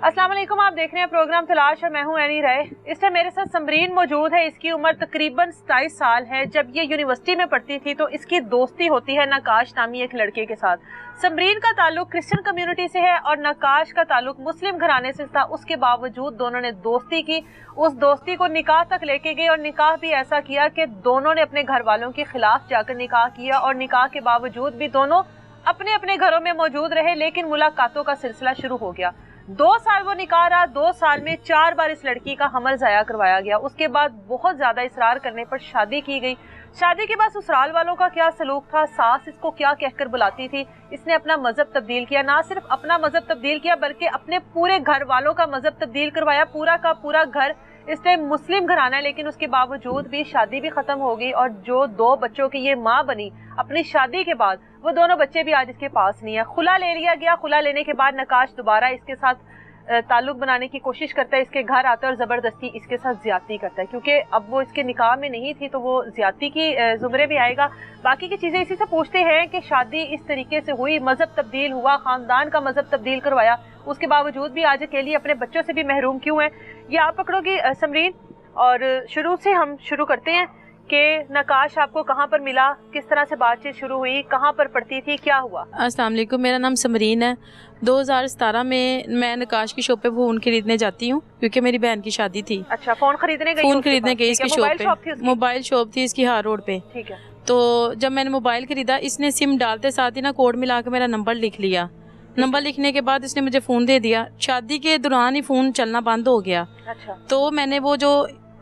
अस्सलाम वालेकुम, आप देख रहे हैं प्रोग्राम तलाश और मैं हूं एनी राय। इस टाइम मेरे साथ समरीन मौजूद है। इसकी उम्र तकरीबन 27 साल है। जब ये यूनिवर्सिटी में पढ़ती थी तो इसकी दोस्ती होती है नकाश नामी एक लड़के के साथ। समरीन का ताल्लुक क्रिश्चियन कम्युनिटी से है और नकाश का ताल्लुक मुस्लिम घराने से था। उसके बावजूद दोनों ने दोस्ती की। उस दोस्ती को निकाह तक लेके गए और निकाह भी ऐसा किया कि दोनों ने अपने घर वालों के खिलाफ जाकर निकाह किया और निकाह के बावजूद भी दोनों अपने अपने घरों में मौजूद रहे। लेकिन मुलाकातों का सिलसिला शुरू हो गया। 2 साल वो निकाह रहा। 2 साल में 4 बार इस लड़की का हमल ज़ाया करवाया गया। उसके बाद बहुत ज्यादा इसरार करने पर शादी की गई। शादी के बाद ससुराल वालों का क्या सलूक था, सास इसको क्या कहकर बुलाती थी। इसने अपना मजहब तब्दील किया। ना सिर्फ अपना मजहब तब्दील किया बल्कि अपने पूरे घर वालों का मजहब तब्दील करवाया। पूरा का पूरा घर इस टाइम मुस्लिम घराना है, लेकिन उसके बावजूद भी शादी भी खत्म हो गई और जो 2 बच्चों की ये माँ बनी अपनी शादी के बाद, वो दोनों बच्चे भी आज इसके पास नहीं है। खुला ले लिया गया। खुला लेने के बाद नकाश दोबारा इसके साथ ताल्लुक बनाने की कोशिश करता है। इसके घर आता है और जबरदस्ती इसके साथ ज्यादती करता है, क्योंकि अब वो इसके निकाह में नहीं थी तो वो ज्यादती की जुमरे भी आएगा। बाकी की चीजें इसी से पूछते हैं कि शादी इस तरीके से हुई, मजहब तब्दील हुआ, खानदान का मजहब तब्दील करवाया, उसके बावजूद भी आज अकेली अपने बच्चों से भी महरूम क्यों है, ये आप पकड़ोगी समरीन। और शुरू से हम शुरू करते हैं कि नकाश आपको कहाँ पर मिला, किस तरह से बातचीत शुरू हुई, कहाँ पर पढ़ती थी, क्या हुआ? अस्सलाम वालेकुम, मेरा नाम समरीन है। 2017 में मैं नकाश की शॉप पे फ़ोन खरीदने जाती हूँ क्योंकि मेरी बहन की शादी थी। अच्छा, फ़ोन खरीदने गई? फ़ोन खरीदने गई इसकी शॉप पे। मोबाइल शॉप थी इसकी हार रोड पे। ठीक है। तो जब मैंने मोबाइल खरीदा, इसने सिम डालते साथ ही ना कोड मिला के मेरा नंबर लिख लिया। नंबर लिखने के बाद इसने मुझे फ़ोन दे दिया। शादी के दौरान ही फ़ोन चलना बंद हो गया। अच्छा। तो मैंने वो जो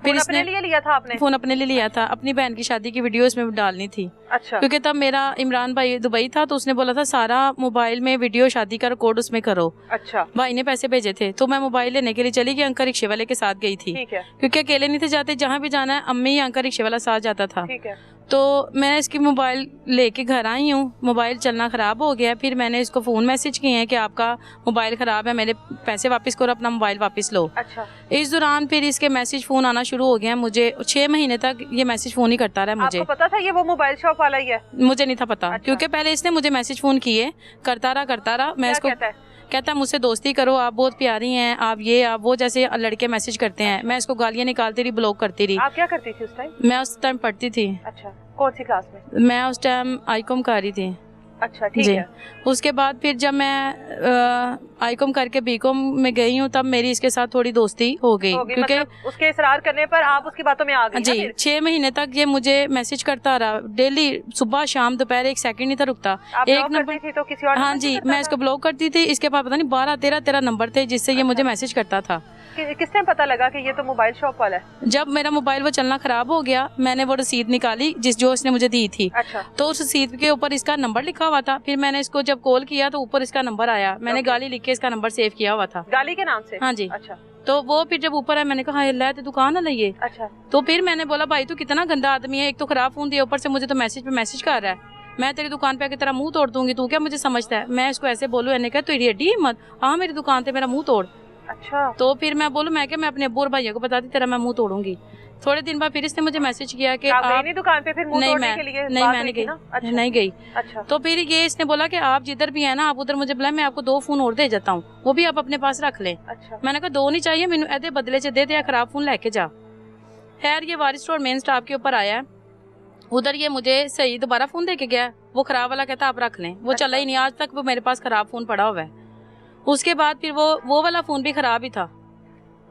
फिर इसने अपने लिए लिया था आपने? फ़ोन अपने लिए लिया था। अपनी बहन की शादी की वीडियो इसमें डालनी थी। अच्छा। क्योंकि तब मेरा इमरान भाई दुबई था तो उसने बोला था सारा मोबाइल में वीडियो शादी का रिकॉर्ड उसमें करो। अच्छा। भाई ने पैसे भेजे थे तो मैं मोबाइल लेने के लिए चली गई। अंकल रिक्शे वाले के साथ गई थी। ठीक है। क्योंकि अकेले नहीं थे जाते, जहाँ भी जाना है अम्मी या अंकल रिक्शे वाला साथ जाता था। ठीक है। तो मैं इसकी मोबाइल लेके घर आई हूँ। मोबाइल चलना ख़राब हो गया। फिर मैंने इसको फ़ोन मैसेज किए हैं कि आपका मोबाइल ख़राब है, मेरे पैसे वापस करो, अपना मोबाइल वापस लो। अच्छा। इस दौरान फिर इसके मैसेज फ़ोन आना शुरू हो गया। मुझे 6 महीने तक ये मैसेज फ़ोन ही करता रहा। मुझे आपको पता था ये वो मोबाइल शॉप वाला ही है? मुझे नहीं था पता। अच्छा। क्योंकि पहले इसने मुझे मैसेज फ़ोन किए, करता रहा। मैं इसको कहता है मुझसे दोस्ती करो, आप बहुत प्यारी हैं, आप ये आप वो, जैसे लड़के मैसेज करते हैं। मैं इसको गालियाँ निकालती रही, ब्लॉक करती रही। आप क्या करती थी उस टाइम? मैं उस टाइम पढ़ती थी। अच्छा, कौन सी क्लास में? मैं उस टाइम आईकॉम कर रही थी। अच्छा, ठीक है। उसके बाद फिर जब मैं आईकॉम करके बीकॉम में गई हूँ तब मेरी इसके साथ थोड़ी दोस्ती हो गई। क्योंकि मतलब उसके इसरार करने पर आप उसकी बातों में आ गई? जी। 6 महीने तक ये मुझे मैसेज करता रहा, डेली सुबह शाम दोपहर, एक सेकंड नहीं था रुकता। एक नंबर थी तो किसी और? हाँ जी, मैं इसको ब्लॉक करती थी। इसके पास पता नहीं 12-13 नंबर थे जिससे ये मुझे मैसेज करता था। किस टाइम पता लगा कि ये तो मोबाइल शॉप वाला है? जब मेरा मोबाइल वो चलना खराब हो गया, मैंने वो रसीद निकाली जो इसने मुझे दी थी। अच्छा। तो उस रसीद के ऊपर इसका नंबर लिखा हुआ था। फिर मैंने इसको जब कॉल किया तो ऊपर इसका नंबर आया। मैंने गाली लिख के इसका नंबर सेव किया हुआ था। गाली के नाम से? हाँ जी। अच्छा। तो वो फिर जब ऊपर आया मैंने कहा अल्लाह तो दुकान है ये। अच्छा। तो फिर मैंने बोला भाई तू कितना गंदा आदमी है, एक तो खराब फोन दिया, ऊपर से मुझे तो मैसेज पे मैसेज कर रहा है। मैं तेरी दुकान पे आके तेरा मुंह तोड़ दूंगी, तू क्या मुझे समझता है? मैं इसको ऐसे बोलूँ, मैंने कहा तू एडी मत हाँ मेरी दुकान पे मेरा मुंह तोड़। अच्छा। तो फिर मैं बोलूँ मैं क्या, मैं अपने अब्बू और भाइयों को बताती तेरा मैं मुंह तोड़ूंगी। थोड़े दिन बाद फिर इसने मुझे मैसेज किया कि आप नहीं दुकान पे फिर मुंह तोड़ने के लिए? नहीं मैंने गई। अच्छा। नहीं गई। अच्छा। तो फिर ये इसने बोला कि आप जिधर भी है ना आप उधर मुझे बुलाए, मैं आपको 2 फोन और दे जाता हूँ, वो भी आप अपने पास रख लें। अच्छा। मैंने कहा 2 नहीं चाहिए मैंने, ऐसे बदले से दे दे, खराब फोन लेके जा। खैर ये वारिस रोड मेन स्टॉप के ऊपर आया है। उधर ये मुझे सही दोबारा फोन दे के गया। वो खराब वाला कहता आप रख लें, वो चला ही नहीं आज तक, वो मेरे पास खराब फोन पड़ा हुआ है। उसके बाद फिर वो वाला फोन भी खराब ही था।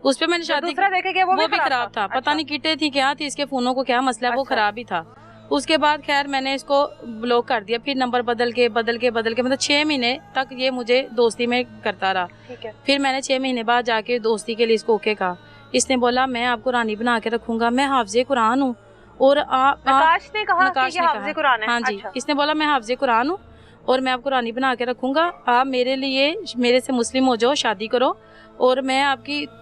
उस पे मैंने शादी दूसरा देखे गया, वो भी खराब था। पता नहीं किटे थी क्या थी, इसके फोनों को क्या मसला है, वो खराब ही था। उसके बाद खैर मैंने इसको ब्लॉक कर दिया। फिर नंबर बदल के मतलब 6 महीने तक ये मुझे दोस्ती में करता रहा। ठीक है। फिर मैंने 6 महीने बाद जाके दोस्ती के लिए इसको ओके कहा। इसने बोला मैं आपको रानी बना के रखूंगा, मैं हाफिज़े कुरान हूँ। और नकाश ने कहा कि ये हाफिज़े कुरान है? हाँ जी। इसने बोला मैं हाफिज़े कुरान हूँ और मैं आपको रानी बना के रखूंगा, आप मेरे से मुस्लिम हो जाओ, शादी करो और मैं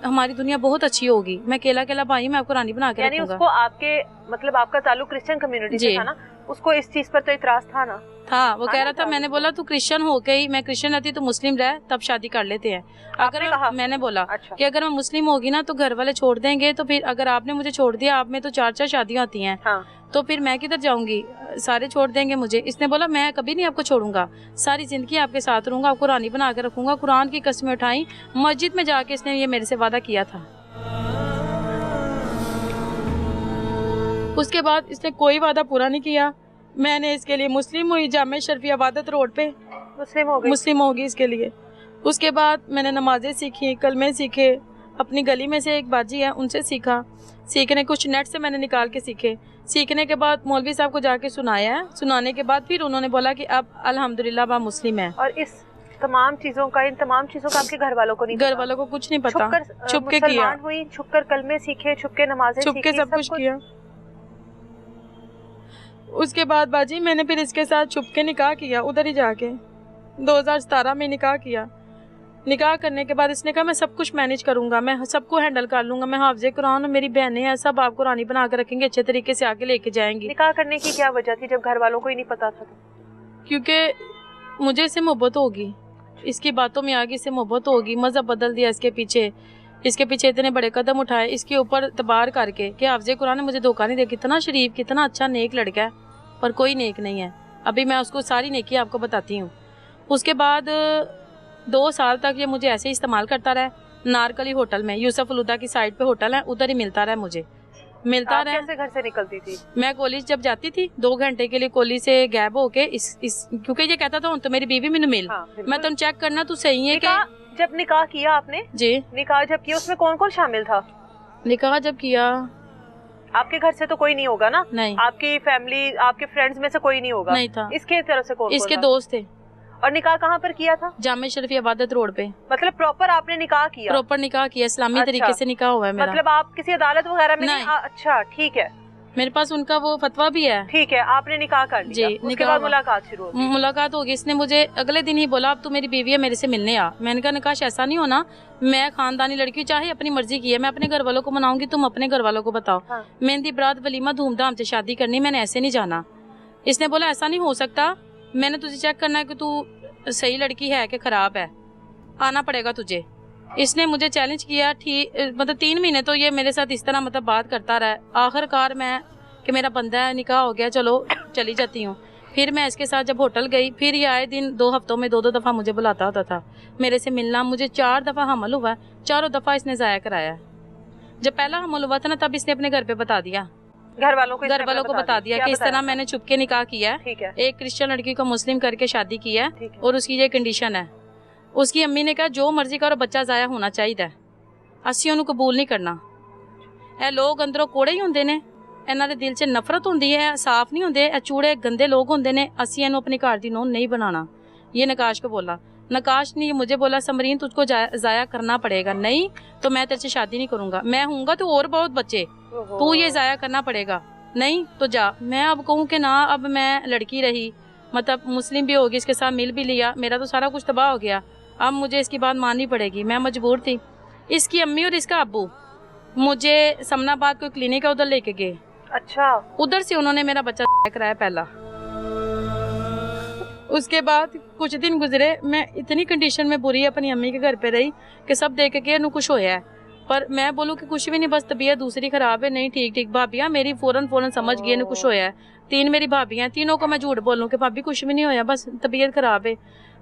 हमारी दुनिया बहुत अच्छी होगी, मैं अकेला भाई मैं आपको रानी बना के रखूंगा। उसको आपके मतलब आपका ताल्लुक क्रिश्चियन कम्युनिटी से था ना, उसको इस चीज पर तो इतराज था ना? वो कह रहा था। मैंने बोला तू क्रिश्चियन हो गई, मैं क्रिश्चियन रहती तो मुस्लिम रह, तब शादी कर लेते हैं। मैंने बोला कि अगर मैं मुस्लिम होगी ना तो घर वाले छोड़ देंगे, तो फिर अगर आपने मुझे छोड़ दिया, आप में तो 4 शादियां होती हैं। तो फिर मैं किधर जाऊंगी, सारे छोड़ देंगे मुझे। इसने बोला मैं कभी नहीं आपको छोड़ूंगा, सारी ज़िंदगी आपके साथ रहूंगा, आपको रानी बना के रखूंगा। कुरान की कसमें उठाई, मस्जिद में जाके इसने ये मेरे से वादा किया था। उसके बाद इसने कोई वादा पूरा नहीं किया। मैंने इसके लिए मुस्लिम हुई, जामे शरीफ इबादत रोड पे मुस्लिम होगी इसके लिए। उसके बाद मैंने नमाजें सीखी, कलमे सीखे, अपनी गली में से एक बाजी है उनसे सीखा, सीखने कुछ नेट से मैंने निकाल के सीखे। सीखने के बाद मौलवी साहब को जाके सुनाया है, सुनाने के बाद फिर उन्होंने बोला कि अब अल्हम्दुलिल्लाह आप मुस्लिम है। और इस तमाम चीजों का, इन तमाम चीजों का आपके घर वालों को नहीं पता? घर वालों को कुछ नहीं पता। छुप के किया, हुई, छुप कर कलमे सीखे, छुप के नमाजें छुप के सब कुछ किया। उसके बाद बाजी मैंने फिर इसके साथ छुप के निकाह किया, उधर ही जाके 2017 में निकाह किया। निकाह करने के बाद इसने कहा मैं सब कुछ मैनेज करूंगा, मैं सबको हैंडल कर लूंगा, मैं हाफिज़े कुरान और मेरी बहनें हैं, सब आपको रानी बना कर रखेंगे, अच्छे तरीके से आके लेके जाएंगी। निकाह करने की क्या वजह थी जब घर वालों को ही नहीं पता था? क्योंकि मुझे इससे मोहब्बत होगी, इसकी बातों में आगे इससे मोहब्बत होगी। मज़हब बदल दिया इसके पीछे इतने बड़े कदम उठाए, इसके ऊपर तबार करके कि हाफिज़े कुरान ने मुझे धोखा नहीं दिया। कितना शरीफ, कितना अच्छा नेक लड़का है, पर कोई नेक नहीं है। अभी मैं उसको सारी नेकी आपको बताती हूँ। उसके बाद 2 साल तक ये मुझे ऐसे ही इस्तेमाल करता रहा। नारकली होटल में, यूसुफ फलूदा की साइड पे होटल है, उधर ही मिलता रहा मुझे, मिलता रहा। कैसे घर से निकलती थी? मैं कॉलेज जब जाती थी 2 घंटे के लिए कॉलेज से गैप होके क्योंकि ये कहता था तो मेरी बीवी मैंने मिल, मैं तुम चेक करना तू सही है कि। जब निकाह किया आपने? जी। निकाह जब किया उसमें कौन कौन शामिल था? निकाह जब किया आपके घर से तो कोई नहीं होगा ना? नहीं। आपकी फैमिली, आपके फ्रेंड्स में से कोई नहीं होगा? नहीं था। इसके तरफ से कौन? इसके दोस्त थे। और निकाह कहाँ पर किया था? जामे शरीफ इबादत रोड पे। मतलब प्रॉपर आपने निकाह किया? प्रॉपर निकाह किया, इस्लामी तरीके से निकाह हुआ है मेरा। मतलब आप किसी अदालत वगैरह में नहीं? अच्छा ठीक है, मेरे पास उनका वो फतवा भी है। ठीक है, आपने निकाह कर लिया। जी। उसके बाद मुलाकात शुरू होगी। मुलाकात होगी। इसने मुझे अगले दिन ही बोला अब तू मेरी बीवी है, मेरे से मिलने आ। मैंने कहा निकाश ऐसा नहीं होना, मैं खानदानी लड़की चाहे अपनी मर्जी की है, मैं अपने घर वालों को मनाऊंगी, तुम अपने घर वालों को बताओ। मेहंदी बरात वलीमा धूमधाम से शादी करनी, मैंने ऐसे नहीं जाना। इसने बोला ऐसा नहीं हो सकता, मैंने तुझे चेक करना है कि तू सही लड़की है कि खराब है, आना पड़ेगा तुझे। इसने मुझे चैलेंज किया। ठीक, मतलब 3 महीने तो ये मेरे साथ इस तरह मतलब बात करता रहा। आखिरकार मैं कि मेरा बंदा है, निकाह हो गया, चलो चली जाती हूँ। फिर मैं इसके साथ जब होटल गई, फिर ये आए दिन 2 हफ्तों में 2-2 दफ़ा मुझे बुलाता होता था मेरे से मिलना। मुझे 4 दफ़ा हमल हुआ है, 4 दफ़ा इसने ज़ाया कराया। जब पहला हमल हुआ था ना, तब इसने अपने घर पे बता दिया, घर वालों को बता दिया कि इस तरह मैंने छुप के निकाह किया है, एक क्रिश्चियन लड़की को मुस्लिम करके शादी की है और उसकी ये कंडीशन है। उसकी अम्मी ने कहा जो मर्जी करो, बच्चा ज़ाया होना चाहिए, असी उन्हें कबूल नहीं करना। ए लोग अंदरों कोड़े ही होंदे ने, इन्हां दे दिल 'च नफरत होंदी है, साफ नहीं होंदे, चूड़े गंदे लोग होंदे ने, असी इन्हूं अपने घर दी नूंह नहीं बनाना। ये नकाश को बोला। नकाश ने मुझे बोला समरीन तुझको ज़ाया करना पड़ेगा, नहीं तो मैं तेरे से शादी नहीं करूँगा, मैं हूँगा तो और बहुत बच्चे, तू ये ज़ाया करना पड़ेगा, नहीं तो जा। मैं अब कहूँ कि ना, अब मैं लड़की रही, मतलब मुस्लिम भी होगी, इसके साथ मिल भी लिया, मेरा तो सारा कुछ तबाह हो गया, अब मुझे इसकी बात माननी पड़ेगी, मैं मजबूर थी। इसकी अम्मी और इसका अब्बू मुझे समनाबाद कोई क्लिनिक है उधर लेके गए। अच्छा। उधर से उन्होंने मेरा बच्चा कराया पहला। उसके बाद कुछ दिन गुजरे, मैं इतनी कंडीशन में बुरी अपनी अम्मी के घर पे रही कि सब देख के इन्हें कुछ होया है, पर मैं बोलूँ कि कुछ भी नहीं, बस तबीयत दूसरी खराब है, नहीं ठीक भाभियाँ मेरी फौरन समझ गई इन्हें कुछ होया है। 3 मेरी भाभियाँ, तीनों को मैं झूठ बोलूँ कि भाभी कुछ भी नहीं होया, बस तबीयत खराब है।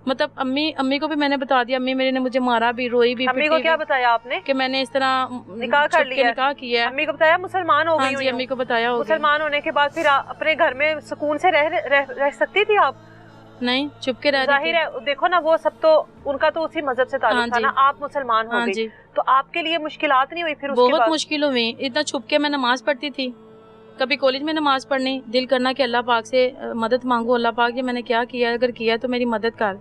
मतलब अम्मी को भी मैंने बता दिया, अम्मी मेरी ने मुझे मारा भी, रोई भी। अम्मी को क्या बताया आपने? कि मैंने इस तरह निकाह कर लिया, निकाह किया। अम्मी को बताया? मुसलमान हो गई? हाँ जी, अम्मी को बताया। मुसलमान होने के बाद फिर अपने घर में सुकून से रह सकती थी आप? नहीं, चुप के रह। जाहिर है, देखो ना, वो सब तो उनका तो उसी मजहब से ताल्लुक था ना, आप मुसलमान हो गई, तो आपके लिए मुश्किलात नहीं हुई फिर? बहुत मुश्किल हुई। इतना छुप के मैं नमाज पढ़ती थी, कभी कॉलेज में नमाज पढ़नी, दिल करना कि अल्लाह पाक से मदद मांगू, अल्लाह पाक ये मैंने क्या किया, अगर किया तो मेरी मदद कर।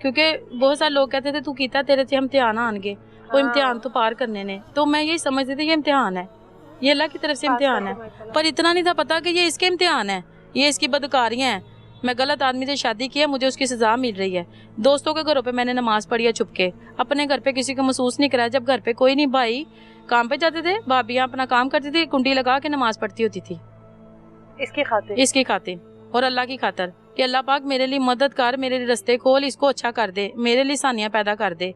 क्योंकि बहुत सारे लोग कहते थे तू कीता, तेरे से इम्तिहान आएंगे, वो इम्तिहान तो पार करने ने, तो मैं यही समझती थी ये इम्तिहान है, ये अल्लाह की तरफ से इम्तिहान है। पर इतना नहीं था पता कि ये इसके इम्तिहान है, ये इसकी बदकारियाँ हैं। मैं गलत आदमी से शादी की है, मुझे उसकी सजा मिल रही है। दोस्तों के घरों पे मैंने नमाज पढ़ी है छुप के, अपने घर पे किसी को महसूस नहीं कराया। जब घर पे कोई नहीं, भाई काम पे जाते थे, भाभियाँ अपना काम करती थी, कुंडी लगा के नमाज पढ़ती होती थी इसकी खातिर और अल्लाह की खातर कि अल्लाह पाक मेरे लिए मदद कर, मेरे लिए रास्ते खोल, इसको अच्छा कर दे, मेरे लिए सानियाँ पैदा कर दे।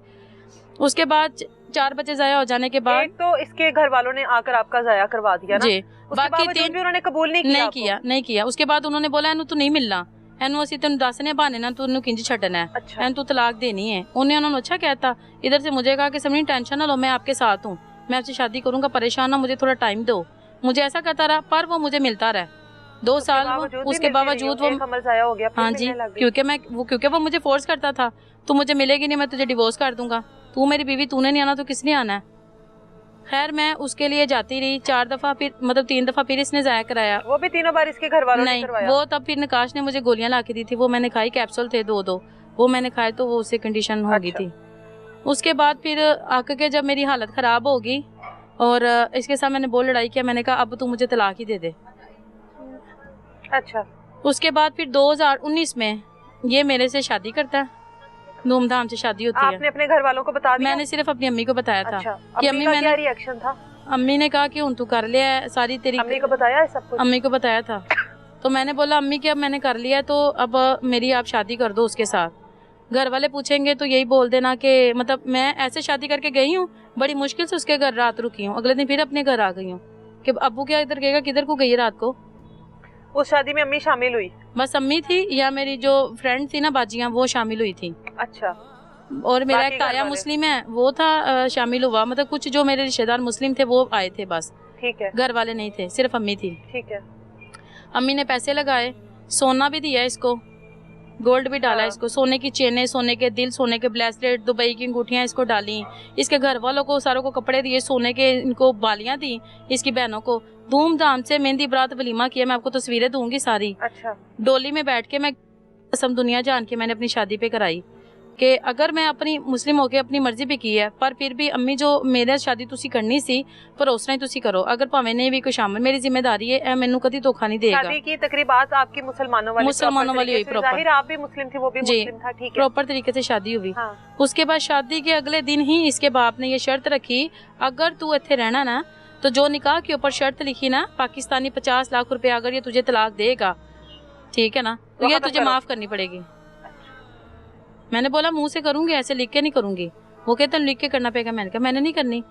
उसके बाद 4 बच्चे जाया हो जाने के बाद एक तो इसके घर वालों ने आकर आपका जाया करवा दिया ना जी, बाकी 3 भी उन्होंने कबूल नहीं किया। उसके बाद उन्होंने बोला एनू तू नहीं मिलना, एनू ਅਸੀਂ ਤੈਨੂੰ ਦੱਸਨੇ बहाने ना तू ਇਹਨੂੰ किंज छड्डना है, अच्छा एन तू तलाक देनी है। उन्होंने अच्छा कहता, इधर से मुझे कहा कि समझी टेंशन ना लो, मैं आपके साथ हूँ, मैं आपसे शादी करूंगा, परेशान ना, मुझे थोड़ा टाइम दो। मुझे ऐसा कहता रहा, पर वो मुझे मिलता रहा 2 साल। उसके बावजूद वो हो गया। हाँ जी, क्योंकि वो मुझे फोर्स करता था, तू मुझे मिलेगी नहीं, मैं तुझे डिवोर्स कर दूंगा, तू मेरी बीवी, तूने नहीं आना तो किसने आना है। खैर मैं उसके लिए जाती रही 4 दफा, फिर मतलब 3 दफा फिर इसने जाया कराया। वो भी तीनों बार इसके घर वालों ने करवाया? वो तब फिर नकाश ने मुझे गोलियां ला के दी थी, वो मैंने खाई, कैप्सूल थे 2 वो मैंने खाए, तो वो उससे कंडीशन हो गई थी। उसके बाद फिर आके जब मेरी हालत खराब होगी और इसके साथ मैंने बहुत लड़ाई किया, मैंने कहा अब तू मुझे तलाक ही दे दे। अच्छा। उसके बाद फिर 2019 में ये मेरे से शादी करता है, धूमधाम से शादी होती है। आपने अपने घर वालों को बता दिया? मैंने सिर्फ अपनी अम्मी को बताया था। अच्छा। कि अम्मी का क्या रिएक्शन था? अम्मी ने कहा कि तू कर लिया है सारी तेरी। अम्मी को बताया है सब कुछ? अम्मी को बताया था। तो मैंने बोला अम्मी कि अब मैंने कर लिया है तो अब मेरी आप शादी कर दो उसके साथ। घर वाले पूछेंगे तो यही बोल देना कि मतलब मैं ऐसे शादी करके गई हूँ, बड़ी मुश्किल से उसके घर रात रुकी हूँ, अगले दिन फिर अपने घर आ गई हूँ कि अब्बू क्या इधर गएगा, किधर को गई रात को। उस शादी में अम्मी शामिल हुई? बस अम्मी थी या मेरी जो फ्रेंड थी ना बाजियां, वो शामिल हुई थी। अच्छा। और मेरा एक ताया मुस्लिम है, वो था शामिल हुआ, मतलब कुछ जो मेरे रिश्तेदार मुस्लिम थे वो आए थे बस। ठीक है। घर वाले नहीं थे, सिर्फ अम्मी थी। ठीक है। अम्मी ने पैसे लगाए, सोना भी दिया इसको, गोल्ड भी डाला इसको, सोने की चेनें, सोने के दिल, सोने के ब्रेसलेट, दुबई की अंगूठियां इसको डाली। इसके घर वालों को सारों को कपड़े दिए, सोने के इनको बालियां दी, इसकी बहनों को धूमधाम से मेहंदी बरात वलीमा किया। मैं आपको तस्वीरें दूंगी सारी। अच्छा। डोली में बैठ के मैं कसम दुनिया जान के मैंने अपनी शादी पे कराई कि अगर मैं अपनी मुस्लिम होके अपनी मर्जी भी की है, पर फिर भी अम्मी जो मेरे शादी तुसी करनी सी पर उस तरह ही तुसी करो, अगर भावें नहीं भी कोई शामिल, मेरी जिम्मेदारी है, मैनू कदी धोखा नहीं देगा। शादी की तकरीबात आपकी मुसलमानों वाली हुई, प्रॉपर। आप भी मुस्लिम थी, वो भी मुस्लिम था, ठीक है, प्रॉपर तरीके से शादी हुई। हाँ। उसके बाद शादी के अगले दिन ही इसके बाप ने ये शर्त रखी, अगर तू इत्थे रहना ना तो जो निकाह के ऊपर शर्त लिखी ना, पाकिस्तानी 50 लाख रुपए अगर ये तुझे तलाक देगा, ठीक है ना, तो ये तुझे माफ करनी पड़ेगी। मैंने बोला मुंह से करूंगी, ऐसे लिख के नहीं करूंगी। वो कहते लिख के करना पड़ेगा। मैंने कहा मैंने नहीं करनी।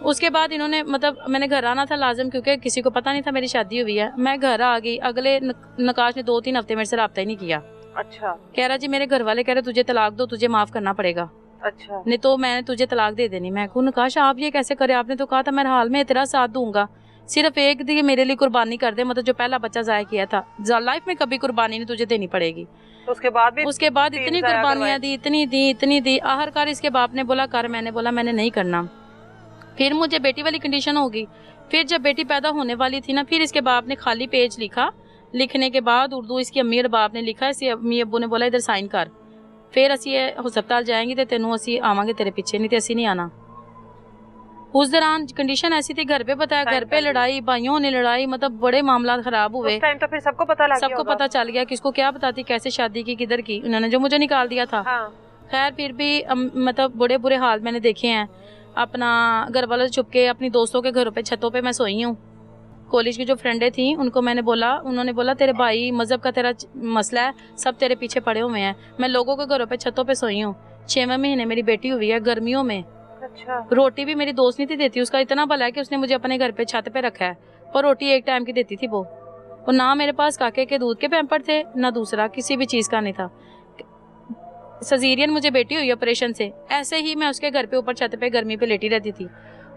उसके बाद इन्होंने मतलब मैंने घर आना था लाजिम, क्योंकि किसी को पता नहीं था मेरी शादी हुई है। मैं घर आ गई, अगले नकाश ने 2-3 हफ्ते मेरे से रब्ता ही नहीं किया। अच्छा। कह रहा जी मेरे घर वाले कह रहे तुझे तलाक दो, तुझे माफ करना पड़ेगा। अच्छा। नहीं तो मैंने तुझे तलाक दे देनी। मैं कहूँ नकाश आप ये कैसे करे, आपने तो कहा था मैं हाल में तेरा साथ दूंगा, सिर्फ एक दिन मेरे लिए कुर्बानी कर दे, मतलब जो पहला बच्चा जाया किया था, लाइफ में कभी कुर्बानी नहीं तुझे देनी पड़ेगी। तो उसके बाद इतनी कुर्बानियां दी, इतनी दी। आखिरकार इसके बाप ने बोला कर, मैंने बोला मैंने नहीं करना। फिर मुझे बेटी वाली कंडीशन होगी। फिर जब बेटी पैदा होने वाली थी ना, फिर इसके बाप ने खाली पेज लिखा। लिखने के बाद उर्दू इसकी अम्मी और बाप ने लिखा, इसकी अम्मी अब्बू ने बोला इधर साइन कर, फिर असी हस्पताल जाएंगे तो तेनों असी आवांगे तेरे पीछे, नहीं तो असी नहीं आना। उस दौरान कंडीशन ऐसी थी, घर पे बताया, घर पे लड़ाई, भाइयों ने लड़ाई, मतलब बड़े मामला खराब हुए। उस टाइम तो फिर सबको पता चल गया, किसको क्या बताती, कैसे शादी की, किधर की, उन्होंने जो मुझे निकाल दिया था। हाँ। खैर फिर भी मतलब बड़े बुरे हाल मैंने देखे हैं। अपना घर वालों से छुप के अपनी दोस्तों के घरों पे, छतों पे मैं सोई हूँ। कॉलेज की जो फ्रेंडें थी उनको मैंने बोला, उन्होंने बोला तेरे भाई मजहब का तेरा मसला है, सब तेरे पीछे पड़े हुए हैं। मैं लोगों के घरों पे, छतों पे सोई हूँ। 6वें महीने मेरी बेटी हुई है, गर्मियों में। अच्छा। रोटी भी मेरी दोस्त नहीं थी देती, उसका इतना भला है कि उसने मुझे अपने घर पे छत पे रखा है, पर रोटी एक टाइम की देती थी वो। और ना मेरे पास काके के दूध के पैम्पर थे, ना दूसरा किसी भी चीज का नहीं था। सजीरियन मुझे बेटी हुई ऑपरेशन से, ऐसे ही मैं उसके घर पे ऊपर छत पे गर्मी पे लेटी रहती थी।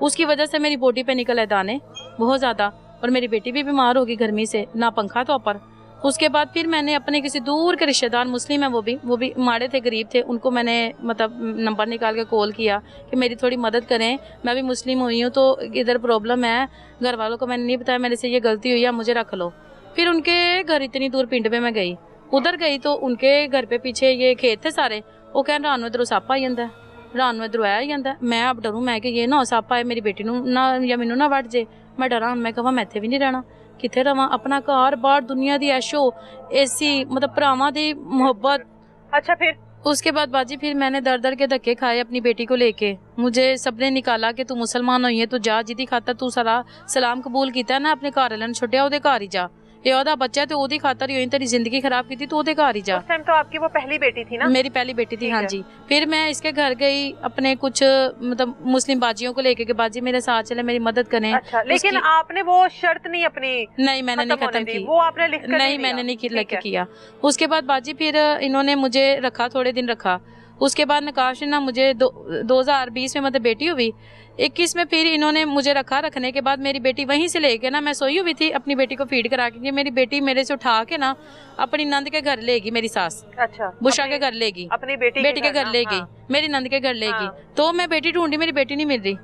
उसकी वजह से मेरी बॉडी पे निकल आए दाने बहुत ज्यादा, और मेरी बेटी भी बीमार होगी गर्मी से, ना पंखा तो ऊपर। उसके बाद फिर मैंने अपने किसी दूर के रिश्तेदार, मुस्लिम है वो भी माड़े थे, गरीब थे, उनको मैंने मतलब नंबर निकाल के कॉल किया कि मेरी थोड़ी मदद करें, मैं भी मुस्लिम हुई हूँ तो इधर प्रॉब्लम है। घर वालों को मैंने नहीं बताया, मेरे से ये गलती हुई है, मुझे रख लो। फिर उनके घर इतनी दूर पिंड में मैं गई, उधर गई तो उनके घर पे पीछे ये खेत थे सारे। वो कह रात इधरों सप आई जाता, रात इधरों आया जाता। मैं अब डरूँ, मैं कि ये ना सप आए मेरी बेटी ना या मैनू ना वड़ जे। मैं डरा, मैं कहा मैं इत्थे भी नहीं रहना, किथे रवां, अपना घर बाहर दुनिया दी ऐशो एसी, मतलब भरावां दी मोहब्बत। अच्छा। फिर उसके बाद बाजी फिर मैंने दर दर के धक्के खाए अपनी बेटी को लेके। मुझे सबने निकाला कि तू मुसलमान हुई है, तू जा, जिदी खाता तू सारा सलाम कबूल किया ना अपने घर वाले ने छुट्टिया, ओदे घर ही जा, ये ओदा बच्चा तो ओदी खातर ही तेरी जिंदगी खराब की थी, तो ओदे घर ही जा। उस टाइम तो आपकी वो पहली बेटी थी ना? मेरी पहली बेटी थी, हाँ जी। फिर मैं इसके घर गई, अपने कुछ मतलब मुस्लिम बाजियों को लेके, कि बाजी मेरे साथ चले, मेरी मदद करें। अच्छा, लेकिन आपने वो शर्त नहीं अपनी? नहीं, मैंने नहीं खत्म की, वो आपने लिख कर नहीं, मैंने नहीं लिख के किया। उसके बाद बाजी फिर इन्होंने मुझे रखा, थोड़े दिन रखा। उसके बाद नकाश ने ना मुझे 2020 में मतलब बेटी हुई, 21 में फिर इन्होंने मुझे रखा। रखने के बाद मेरी बेटी वहीं से लेके ना, मैं सोई हुई थी, अपनी बेटी को फीड करा के, मेरी बेटी मेरे से उठा के ना अपनी नंद के घर लेगी, मेरी सास। अच्छा, बुशा के घर लेगी, अपनी बेटी के घर ले गई, मेरी नंद के घर ले गई। तो मैं बेटी ढूंढी, मेरी बेटी नहीं मिल रही।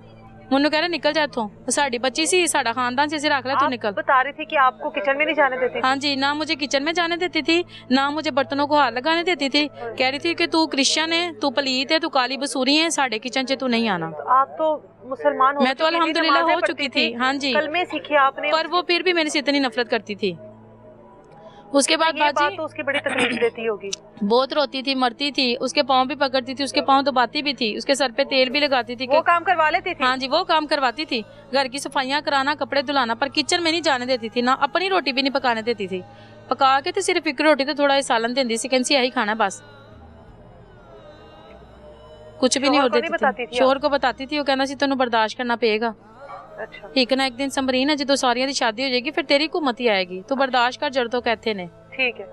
मुन्नू कह रहा निकल जा इत्थों, साड़ी बच्ची सी, साड़ा खानदान से रख ले, तू निकल। बता रही थी कि आपको किचन में नहीं जाने देती? हाँ जी, ना मुझे किचन में जाने देती थी, ना मुझे बर्तनों को हाथ लगाने देती थी। कह रही थी कि तू क्रिश्चियन है, तू पलीत है, तू काली बसूरी है, साढ़े किचन से तू नहीं आना। आप तो मुसलमान हो, मैं तो अल्हम्दुलिल्लाह हो चुकी थी, हाँ जी, कलमे सीखे आपने, पर वो फिर भी मेरे से इतनी नफरत करती थी। उसके बाद बाजी तो उसकी बड़ी तकलीफ देती होगी, बहुत रोती थी, मरती थी, उसके पाँव भी पकड़ती थी, उसके पाँव दबाती भी थी, उसके सर पे तेल भी लगाती थी। वो काम करवा लेती थी? हाँ जी, वो काम करवाती थी, घर की सफाइयाँ कराना, कपड़े धुलाना, पर किचन में नहीं जाने देती थी, ना अपनी रोटी भी नहीं पकाने देती थी। पका के तो सिर्फ एक रोटी तो थोड़ा सालन देती सी, कहती यही खाना बस, कुछ भी नहीं हो देती थी। शोर को बताती थी, वो कहना सी तेनू बर्दाश्त करना पेगा। अच्छा, ठीक है ना, एक दिन समरीन है, जो सारियां दी शादी हो जाएगी, फिर तेरी हुकूमत ही आएगी, तो बर्दाश्त कर, जड़ तो कहते ने। ठीक है।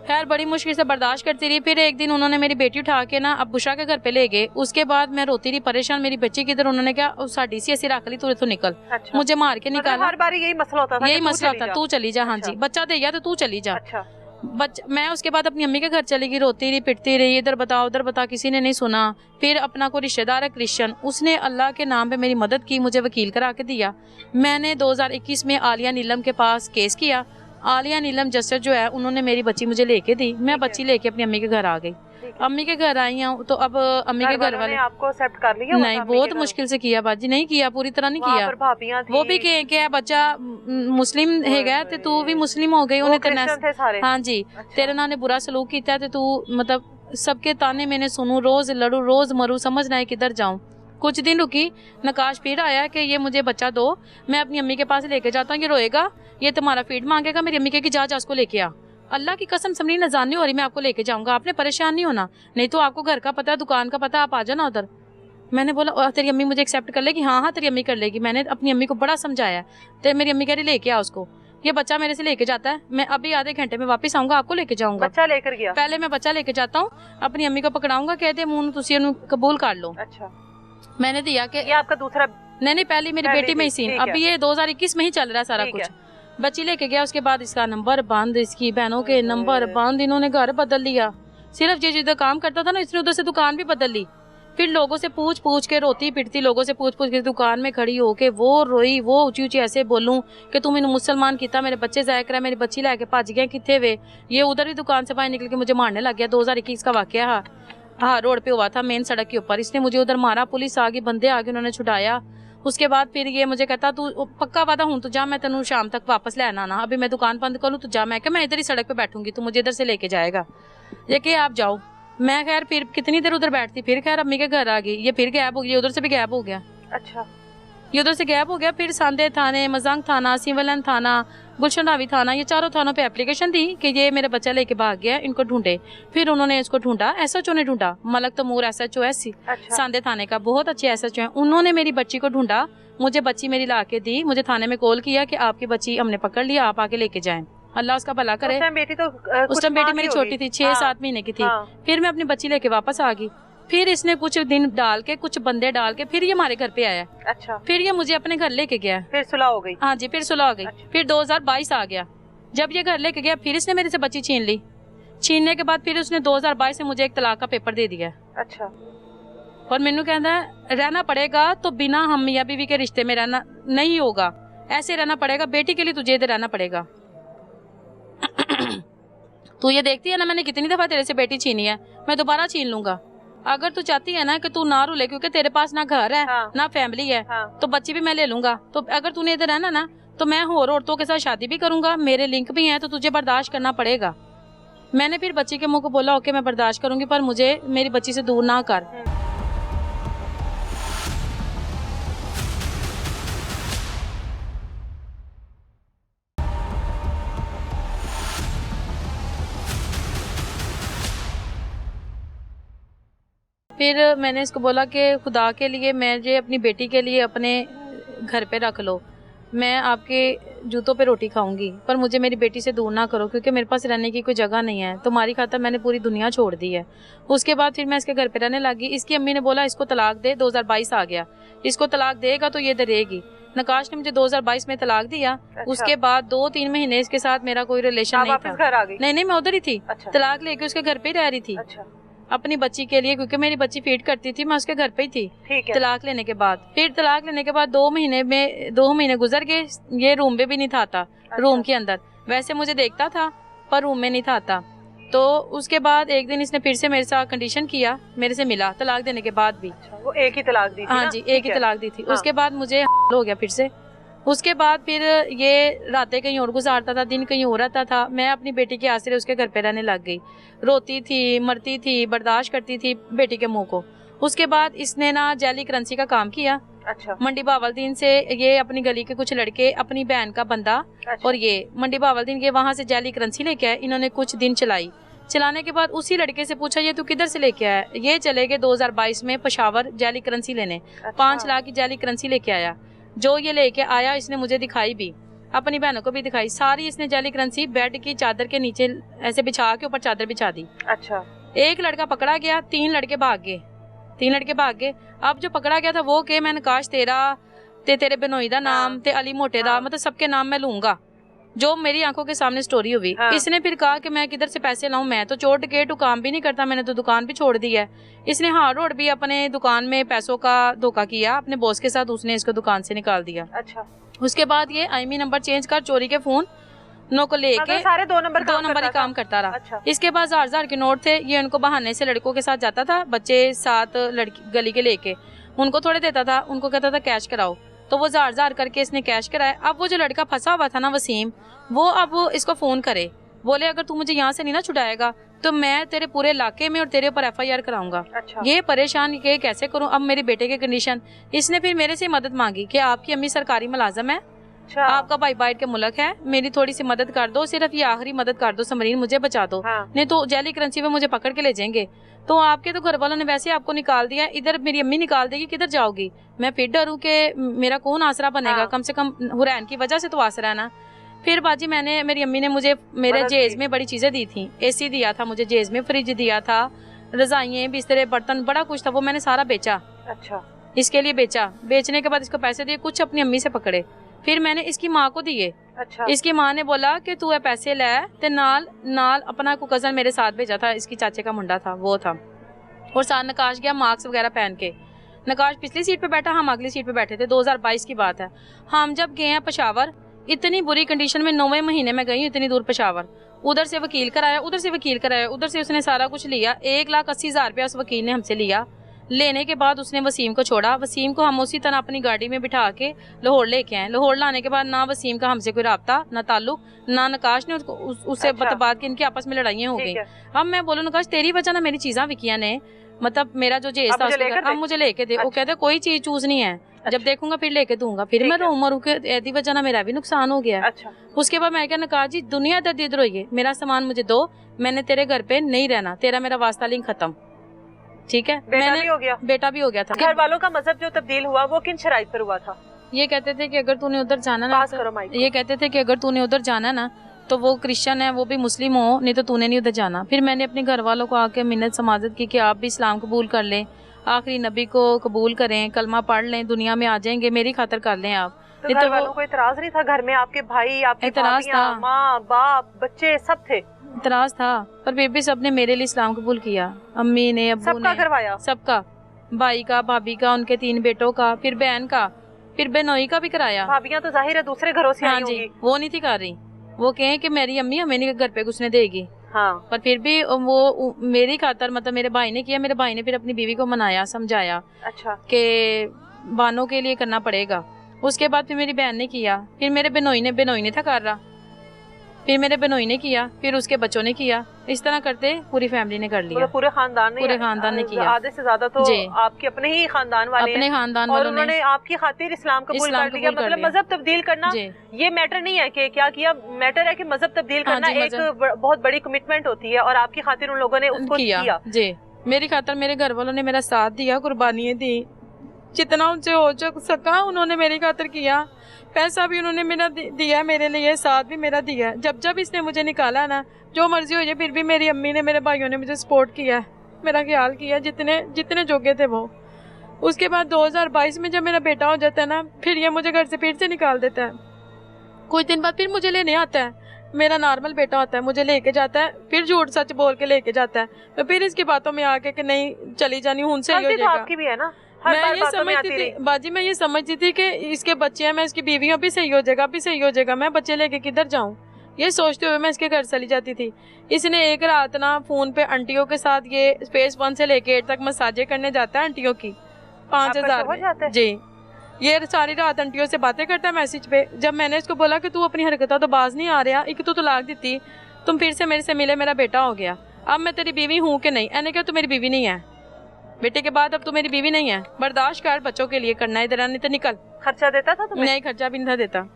खैर बड़ी मुश्किल से बर्दाश्त करती रही। फिर एक दिन उन्होंने मेरी बेटी उठा के ना अब बुशा के घर पे ले गए। उसके बाद मैं रोती रही, परेशान, मेरी बच्ची किधर, उन्होंने क्या साड़ी सी ऐसी रख ली, तू इथों निकल। अच्छा। मुझे मार के निकाला। हर बार यही मसला होता था, यही मसला था, तू चली जा। हाँ जी, बच्चा दे गया तो तू चली जा। अच्छा। मैं उसके बाद अपनी अम्मी के घर चली गई, रोती रही, पिटती रही, इधर बता उधर बता, किसी ने नहीं सुना। फिर अपना कोई रिश्तेदार है क्रिश्चियन, उसने अल्लाह के नाम पे मेरी मदद की, मुझे वकील करा के दिया। मैंने 2021 में आलिया नीलम के पास केस किया। आलिया नीलम जस्टिस जो है, उन्होंने मेरी बच्ची मुझे लेके दी। मैं बच्ची लेके अपनी अम्मी के घर आ गई। अम्मी के घर आई हूँ तो अब अम्मी के घर वाले आपको एक्सेप्ट कर लिया? नहीं, बहुत मुश्किल से किया बाजी, नहीं किया, पूरी तरह नहीं किया। वो भी कहे बच्चा मुस्लिम है गया, तो तू भी मुस्लिम हो गई, उन्हें हाँ जी, तेरे नाल ने बुरा सलूक किया, तो तू मतलब सबके ताने मैंने सुनू, रोज लड़ू, रोज मरू, समझ ना किधर जाऊं। कुछ दिन रुकी, नकाश फिर आया कि ये मुझे बच्चा दो, मैं अपनी अम्मी के पास लेके जाता हूँ, ये रोएगा, ये तुम्हारा फीड मांगेगा। मेरी अम्मी कहेगी जा उसको लेके आ। अल्लाह की कसम समझी नजान नहीं हो रही, मैं आपको लेके जाऊंगा, आपने परेशान नहीं होना, नहीं तो आपको घर का पता, दुकान का पता, आप आ जाना उधर। मैंने बोला तेरी अम्मी मुझे एक्सेप्ट कर लेगी? हाँ हाँ तेरी अम्मी कर लेगी। मैंने अपनी अम्मी को बड़ा समझाया, तो मेरी अम्मी कह रही लेके आ उसको, ये बच्चा मेरे से लेके जाता है, मैं अभी आधे घंटे में वापस आऊंगा, आपको लेके जाऊंगा। बच्चा लेकर गया? पहले मैं बच्चा लेके जाता हूँ, अपनी अम्मी को पकड़ाऊंगा, कहते मुँह तुसी कबूल कर लो। अच्छा, मैंने दिया कि ये आपका दूसरा? नहीं, पहली मेरी बेटी में ही सीन, अभी ये 2021 में ही चल रहा है सारा कुछ। बच्ची लेके गया, उसके बाद इसका नंबर बंद, इसकी बहनों के नंबर बंद, इन्होंने घर बदल लिया। सिर्फ जिधर काम करता था ना, इसने उधर से दुकान भी बदल ली। फिर लोगों से पूछ के रोती पिटती, लोगों से पूछ के दुकान में खड़ी होके वो रोई, वो ऊंची ऊंची ऐसे बोलूं कि तुम इन्हें मुसलमान किया, मेरे बच्चे जाया करा, मेरी बच्ची लेके भज गए किथे वे। ये उधर भी दुकान से बाहर निकल के मुझे मारने लग गया। 2021 का वाकया हाँ रोड पे हुआ था, मेन सड़क के ऊपर। इसने मुझे उधर मारा, पुलिस आ गई, बंदे आ गए, उन्होंने छुड़ाया। उसके बाद फिर ये मुझे कहता तू पक्का वादा हूँ तो जा, मैं तेनू शाम तक वापस लेना ना, अभी मैं दुकान बंद करूँ तो जा। मैं इधर ही सड़क पे बैठूंगी, तू मुझे इधर से लेके जाएगा, ये कि आप जाओ। मैं खैर फिर कितनी देर उधर बैठती, फिर खैर अम्मी के घर आ गई, ये फिर गैप हो गया, उधर से भी गैप हो गया। अच्छा, ये उधर से गैप हो गया। फिर सांदे थाने, मजांग थाना, सिवलन थाना, गुलशन रावी थाना, ये चारों थानों पे एप्लीकेशन दी कि ये मेरा बच्चा लेके भाग गया, इनको ढूंढे। फिर उन्होंने इसको ढूंढा, SHO ने ढूंढा, मलक तमूर SHO है सांदे थाने का, बहुत अच्छे SHO है। उन्होंने मेरी बच्ची को ढूंढा, मुझे बच्ची मेरी ला के दी, मुझे थाने में कॉल किया कि आपकी बच्ची हमने पकड़ लिया, आप आके लेके जाएं, अल्लाह उसका भला करे। उस टाइम बेटी मेरी छोटी थी, 6-7 महीने की थी। फिर मैं अपनी बच्ची लेके वापस आ गई। फिर इसने कुछ दिन डाल के, कुछ बंदे डाल के, फिर ये हमारे घर पे आया। अच्छा, फिर ये मुझे अपने घर लेके गया, फिर सुलह हो गई? हाँ जी, फिर सुलह हो गई। अच्छा। फिर 2022 आ गया, जब ये घर लेके गया, फिर इसने मेरे से बच्ची छीन ली। छीनने के बाद फिर उसने 2022 से मुझे एक तलाक का पेपर दे दिया। अच्छा, और मैनू कहता है रहना पड़ेगा तो बिना हम मियां बीवी के रिश्ते में रहना नहीं होगा, ऐसे रहना पड़ेगा, बेटी के लिए तुझे इधर रहना पड़ेगा। तू ये देखती है ना मैंने कितनी दफा तेरे से बेटी छीनी है, मैं दोबारा छीन लूंगा। अगर तू चाहती है ना कि तू ना रुले, क्योंकि तेरे पास ना घर है, ना फैमिली है, तो बच्ची भी मैं ले लूंगा। तो अगर तूने इधर रहना ना, तो मैं और औरतों के साथ शादी भी करूंगा, मेरे लिंक भी हैं, तो तुझे बर्दाश्त करना पड़ेगा। मैंने फिर बच्ची के मुंह को बोला ओके मैं बर्दाश्त करूंगी, पर मुझे मेरी बच्ची से दूर ना कर। फिर मैंने इसको बोला कि खुदा के लिए मुझे अपनी बेटी के लिए अपने घर पे रख लो, मैं आपके जूतों पे रोटी खाऊंगी, पर मुझे मेरी बेटी से दूर ना करो क्योंकि मेरे पास रहने की कोई जगह नहीं है। तुम्हारी खातिर मैंने पूरी दुनिया छोड़ दी है। उसके बाद फिर मैं इसके घर पे रहने लगी। इसकी अम्मी ने बोला इसको तलाक दे, 2022 आ गया, इसको तलाक देगा तो ये डरेगी। नकाश ने मुझे 2022 में तलाक दिया। अच्छा। उसके बाद 2-3 महीने इसके साथ मेरा कोई रिलेशन नहीं था। घर आ गई? नहीं, मैं उधर ही थी। अच्छा। तलाक लेके उसके घर पे ही रह रही थी। अच्छा। अपनी बच्ची के लिए, क्योंकि मेरी बच्ची फीड करती थी, मैं उसके घर पे ही थी। ठीक है। तलाक लेने के बाद फिर तलाक लेने के बाद 2 महीने गुजर गए। ये रूम में भी नहीं था आता। अच्छा। रूम के अंदर वैसे मुझे देखता था पर रूम में नहीं था आता। तो उसके बाद एक दिन इसने फिर से मेरे साथ कंडीशन किया, मेरे से मिला तलाक देने के बाद भी। अच्छा, वो एक ही तलाक दी थी? हाँ ना? जी, एक ही तलाक दी थी। हाँ। उसके बाद मुझे हो गया फिर से। उसके बाद फिर ये रातें कहीं और गुजारता था, दिन कहीं और आता था। मैं अपनी बेटी के आसरे उसके घर पे रहने लग गई। रोती थी, मरती थी, बर्दाश्त करती थी बेटी के मुंह को। उसके बाद इसने ना जाली करेंसी का काम किया। अच्छा। मंडी बावलदीन से ये अपनी गली के कुछ लड़के, अपनी बहन का बंदा, अच्छा। और ये मंडी बावलदीन के वहां से जाली करेंसी लेके आए। इन्होंने कुछ दिन चलाई। चलाने के बाद उसी लड़के से पूछा ये तू किधर से लेके आया? ये चले गए 2022 में पेशावर जाली करेंसी लेने। अच्छा। 5 लाख की जाली करेंसी लेके आया। जो ये लेके आया इसने मुझे दिखाई भी, अपनी बहनों को भी दिखाई। सारी इसने जाली करेंसी बेड की चादर के नीचे ऐसे बिछा के ऊपर चादर बिछा दी। अच्छा। एक लड़का पकड़ा गया, 3 लड़के भाग गए। 3 लड़के भाग गए। अब जो पकड़ा गया था वो के मैं नकाश तेरा ते तेरे बिनोई दा नाम ते अली मोटे दा, मतलब सबके नाम मैं लूंगा, जो मेरी आंखों के सामने स्टोरी हुई। इसने फिर कहा कि मैं किधर से पैसे लाऊं, मैं तो चोट के टू काम भी नहीं करता, मैंने तो दुकान भी छोड़ दी है। इसने हार रोड भी अपने दुकान में पैसों का धोखा किया अपने बॉस के साथ, उसने इसको दुकान से निकाल दिया। अच्छा। उसके बाद ये आईमी नंबर चेंज कर चोरी के फोन नो को लेके सारे 2 नंबर ही काम करता रहा। अच्छा। इसके बाद 1000 के नोट थे। ये उनको बहाने से लड़कों के साथ जाता था, बच्चे 7 लड़की गली के लेके उनको थोड़े देता था, उनको कहता था कैश कराओ, तो वो 1000 करके इसने कैश कराया। अब वो जो लड़का फंसा हुआ था ना वसीम, वो अब इसको फोन करे, बोले अगर तू मुझे यहाँ से नहीं ना छुड़ाएगा तो मैं तेरे पूरे इलाके में और तेरे ऊपर FIR कराऊंगा। अच्छा। ये परेशान कि कैसे करूं अब मेरे बेटे की कंडीशन। इसने फिर मेरे से मदद मांगी कि आपकी अम्मी सरकारी मुलाजम है, अच्छा। आपका भाई बाइट के मुल्क है, मेरी थोड़ी सी मदद कर दो, सिर्फ ये आखिरी मदद कर दो समरीन, मुझे बचा दो। हाँ। नहीं तो जाली करेंसी में मुझे पकड़ के ले जाएंगे। तो आपके तो घर वालों ने वैसे आपको निकाल दिया, इधर मेरी अम्मी निकाल देगी, किधर जाओगी? मैं फिर डरूं कि मेरा कौन आसरा बनेगा? हाँ। कम से कम हुरैन की वजह से तो आसरा है ना। फिर बाजी मेरी अम्मी ने मुझे मेरे जेज में बड़ी चीजें दी थी। AC दिया था मुझे जेज में, फ्रिज दिया था, रजाइयाँ, बिस्तरे, बर्तन, बड़ा कुछ था, वो मैंने सारा बेचा। अच्छा। इसके लिए बेचा। बेचने के बाद इसको पैसे दिए, कुछ अपनी अम्मी से पकड़े, फिर मैंने इसकी माँ को दिए। अच्छा। इसकी माँ ने बोला कि तू पैसे ले ते नाल अपना को कजन मेरे साथ भेजा था, इसकी चाचे का मुंडा था वो था, और साथ नकाश गया मास्क वगैरह पहन के। नकाश पिछली सीट पे बैठा, हम अगली सीट पे बैठे थे। 2022 की बात है। हम जब गए हैं पेशावर, इतनी बुरी कंडीशन में 9वें महीने में गई, इतनी दूर पेशावर, उधर से वकील कराया, उधर से वकील कराया, उधर से उसने सारा कुछ लिया। 1,80,000 रुपया उस वकील ने हमसे लिया। लेने के बाद उसने वसीम को छोड़ा। वसीम को हम उसी तरह अपनी गाड़ी में बिठा के लाहौर लेके आए। लाहौर लाने के बाद ना वसीम का हमसे कोई राब्ता, ना ताल्लुक, ना नकाश ने उससे अच्छा। बात की, इनकी आपस में लड़ाइयाँ हो गई। अब मैं बोलूँ नकाश तेरी वजह ना मेरी चीज़ा विकिया ने, मतलब मेरा जो जेज था अब मुझे लेके दे। वो कहते कोई चीज चूज नहीं है, जब देखूंगा फिर लेके दूंगा। फिर मैं रो मरू के ऐसी वजह ना मेरा भी नुकसान हो गया। अच्छा। उसके बाद मैं क्या नकाश जी दुनिया दर्द इधर हुई है, मेरा सामान मुझे दो, मैंने तेरे घर पे नहीं रहना, तेरा मेरा वास्ता लिंक खत्म, ठीक है? बेटा भी हो गया? बेटा भी हो गया था। घर वालों का मजहब जो तब्दील हुआ वो किन शराइत पर हुआ था? ये कहते थे कि अगर तूने उधर जाना ना, ये कहते थे कि अगर तूने उधर जाना ना तो वो क्रिश्चियन है, वो भी मुस्लिम हो, नहीं तो तूने नहीं उधर जाना। फिर मैंने अपने घर वालों को आके मिन्नत समाजत की कि आप भी इस्लाम कबूल कर लें, आखिरी नबी को कबूल करें, कलमा पढ़ लें, दुनिया में आ जाएंगे, मेरी खातिर कर लें आप। तो घर वालों को इतराज नहीं था? घर में आपके भाई, आपकी भाभियां, माँ बाप, बच्चे सब थे। इतराज था, पर फिर भी सबने मेरे लिए इस्लाम कबूल किया। अम्मी ने, अब्बू ने, करवाया सबका, भाई का, भाभी का, उनके 3 बेटों का, फिर बहन का, फिर बेनोई का भी कराया। भाभियां तो जाहिर है दूसरे घरों से आई होंगी। वो नहीं थी कर रही, वो कहें कि मेरी अम्मी हमें नहीं घर पे घुसने देगी। हाँ। पर फिर भी वो मेरी खातर, मतलब मेरे भाई ने किया। मेरे भाई ने फिर अपनी बीवी को मनाया, समझाया। अच्छा। कि बानों के लिए करना पड़ेगा। उसके बाद फिर मेरी बहन ने किया, फिर मेरे बेनोई ने था कर रहा, फिर मेरे बेनोई ने किया, फिर उसके बच्चों ने किया। इस तरह करते पूरी फैमिली ने कर लिया। पूरे खानदान ने किया। आधे से ज्यादा तो आपके अपने ही खानदान वाले, अपने खानदान और उन्होंने आपकी खातिर इस्लाम कबूल कर लिया। मतलब मजहब तब्दील करना ये मैटर नहीं है कि क्या किया, मैटर है कि मजहब तब्दील करना एक बहुत बड़ी कमिटमेंट होती है, और आपकी खातिर उन लोगों ने उसको किया। मेरी खातर मेरे घर वालों ने मेरा साथ दिया, कुर्बानियाँ दी, जितना उनसे हो सका उन्होंने मेरी खातर किया। पैसा भी उन्होंने मेरा दिया मेरे लिए, साथ भी मेरा दिया। जब जब इसने मुझे निकाला ना, जो मर्जी हो जाए, फिर भी मेरी अम्मी ने, मेरे भाइयों ने मुझे सपोर्ट किया, मेरा ख्याल किया, जितने जितने जोगे थे वो। उसके बाद 2022 में जब मेरा बेटा हो जाता है ना, फिर ये मुझे घर से फिर से निकाल देता है। कुछ दिन बाद फिर मुझे लेने आता है, मेरा नॉर्मल बेटा होता है, मुझे लेके जाता है, फिर झूठ सच बोल के लेके जाता है। मैं फिर इसकी बातों में आके कि नहीं चली जानी हूं, उनसे ही हो जाएगा। आपकी भी है ना, मैं ये समझती थी बाजी, मैं ये समझती थी कि इसके बच्चे हैं, मैं इसकी बीवी हूं, अभी सही हो जाएगा, अभी सही हो जाएगा, मैं बच्चे लेके किधर जाऊं, ये सोचते हुए मैं इसके घर चली जाती थी। इसने एक रात ना फोन पे आंटियों के साथ, ये फेज 1 से लेके 8 तक मसाजे करने जाता है आंटियों की 5000 जी। ये सारी रात आंटियों से बातें करता है मैसेज पे। जब मैंने इसको बोला कि तू अपनी हरकतों तो बाज नहीं आ रहा, एक तो तलाक दी, तुम फिर से मेरे से मिले, मेरा बेटा हो गया, अब मैं तेरी बीवी हूँ कि नहीं? मैंने कहा तू मेरी बीवी नहीं है, बेटे के बाद अब तू मेरी बीवी नहीं है, बर्दाश्त कर, बच्चों के लिए करना है, इधर नहीं तो निकल। खर्चा देता था तुम्हें? नहीं, खर्चा भी नहीं था देता।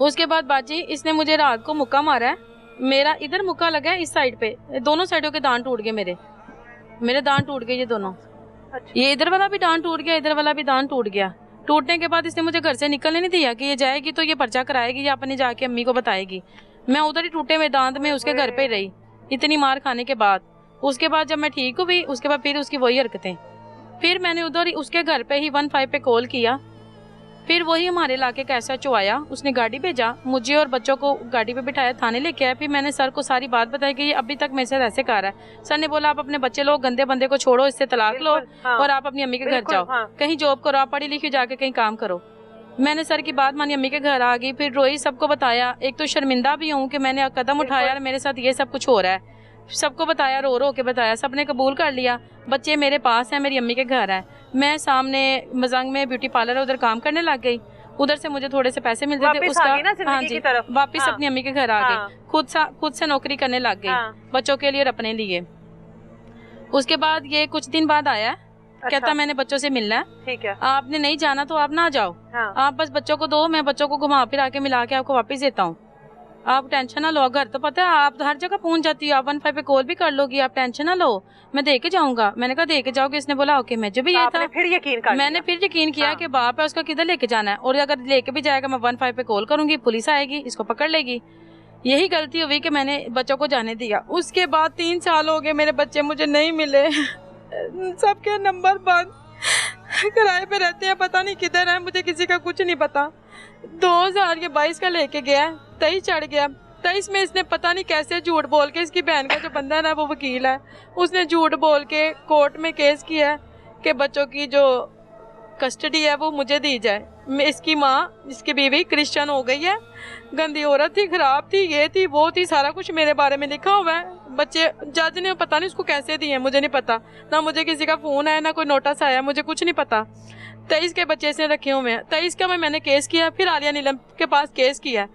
उसके बाद बाजी इसने मुझे रात को मुक्का मारा है, मेरा इधर मुक्का लगा है इस साइड पे, दोनों साइडों के दांत टूट गए, मेरे दांत टूट गए ये दोनों। अच्छा। ये इधर वाला भी दांत टूट गया, इधर वाला भी दांत टूट गया। टूटने के बाद इसने मुझे घर से निकलने नहीं दिया कि ये जाएगी तो ये पर्चा कराएगी या अपने जाके अम्मी को बताएगी। मैं उधर ही टूटे हुए दांत में उसके घर पे रही इतनी मार खाने के बाद। उसके बाद जब मैं ठीक हुई, उसके बाद फिर उसकी वही हरकतें, फिर मैंने उधर ही उसके घर पे ही 15 पे कॉल किया, फिर वही हमारे इलाके का एसएचओ आया, उसने गाड़ी भेजा, मुझे और बच्चों को गाड़ी पे बिठाया, थाने लेके आया। फिर मैंने सर को सारी बात बताई कि ये अभी तक मेरे साथ ऐसे कर रहा है। सर ने बोला आप अपने बच्चे लोग गंदे बंदे को छोड़ो, इससे तलाक लो, हाँ, और आप अपनी अम्मी के घर जाओ, हाँ, कहीं जॉब करो, आप पढ़ी लिखी जाके कहीं काम करो। मैंने सर की बात मानी, अम्मी के घर आ गई, फिर रोई, सबको बताया। एक तो शर्मिंदा भी हूँ कि मैंने कदम उठाया और मेरे साथ ये सब कुछ हो रहा है, सबको बताया, रो रो के बताया, सबने कबूल कर लिया। बच्चे मेरे पास हैं, मेरी अम्मी के घर है, मैं सामने मजंग में ब्यूटी पार्लर है उधर काम करने लग गई, उधर से मुझे थोड़े से पैसे मिलते थे, उसका हाँ जी वापिस अपनी अम्मी के घर आ गई, खुद से नौकरी करने लग गई, बच्चों के लिए और अपने लिए। उसके बाद ये कुछ दिन बाद आया, कहता मैंने बच्चों से मिलना है, ठीक है, आपने नहीं जाना तो आप ना जाओ, आप बस बच्चों को दो, मैं बच्चों को घुमा फिरा के मिला के आपको वापस देता हूँ, आप टेंशन ना लो। घर तो पता है आप हर जगह पहुंच जाती है, आप 15 पे कॉल भी कर लोगी, आप टेंशन ना लो, मैं दे के जाऊंगा। मैंने कहा दे के जाओगे? इसने बोला ओके। मैं जो भी ये था फिर यकीन कर मैंने फिर यकीन किया कि बाप है उसका, किधर लेके जाना है, और अगर लेके भी जाएगा मैं 15 पे कॉल करूंगी, पुलिस आएगी, इसको पकड़ लेगी। यही गलती हुई कि मैंने बच्चों को जाने दिया। उसके बाद 3 साल हो गए, मेरे बच्चे मुझे नहीं मिले, सबके नंबर बंद, किराए पे रहते हैं, पता नहीं किधर है, मुझे किसी का कुछ नहीं पता। 2022 का लेके गया, 23 चढ़ गया, 23 में इसने पता नहीं कैसे झूठ बोल के, इसकी बहन का जो बंदा है ना वो वकील है, उसने झूठ बोल के कोर्ट में केस किया कि बच्चों की जो कस्टडी है वो मुझे दी जाए। इसकी माँ, इसकी बीवी क्रिश्चियन हो गई है, गंदी औरत थी, खराब थी, ये थी वो थी, सारा कुछ मेरे बारे में लिखा हुआ है। बच्चे जज ने पता नहीं उसको कैसे दिए, मुझे नहीं पता, ना मुझे किसी का फोन आया, ना कोई नोटिस आया, मुझे कुछ नहीं पता। 23 के बच्चे इसने रखे हुए हैं। 23 का मैंने केस किया, फिर आलिया नीलम के पास केस किया।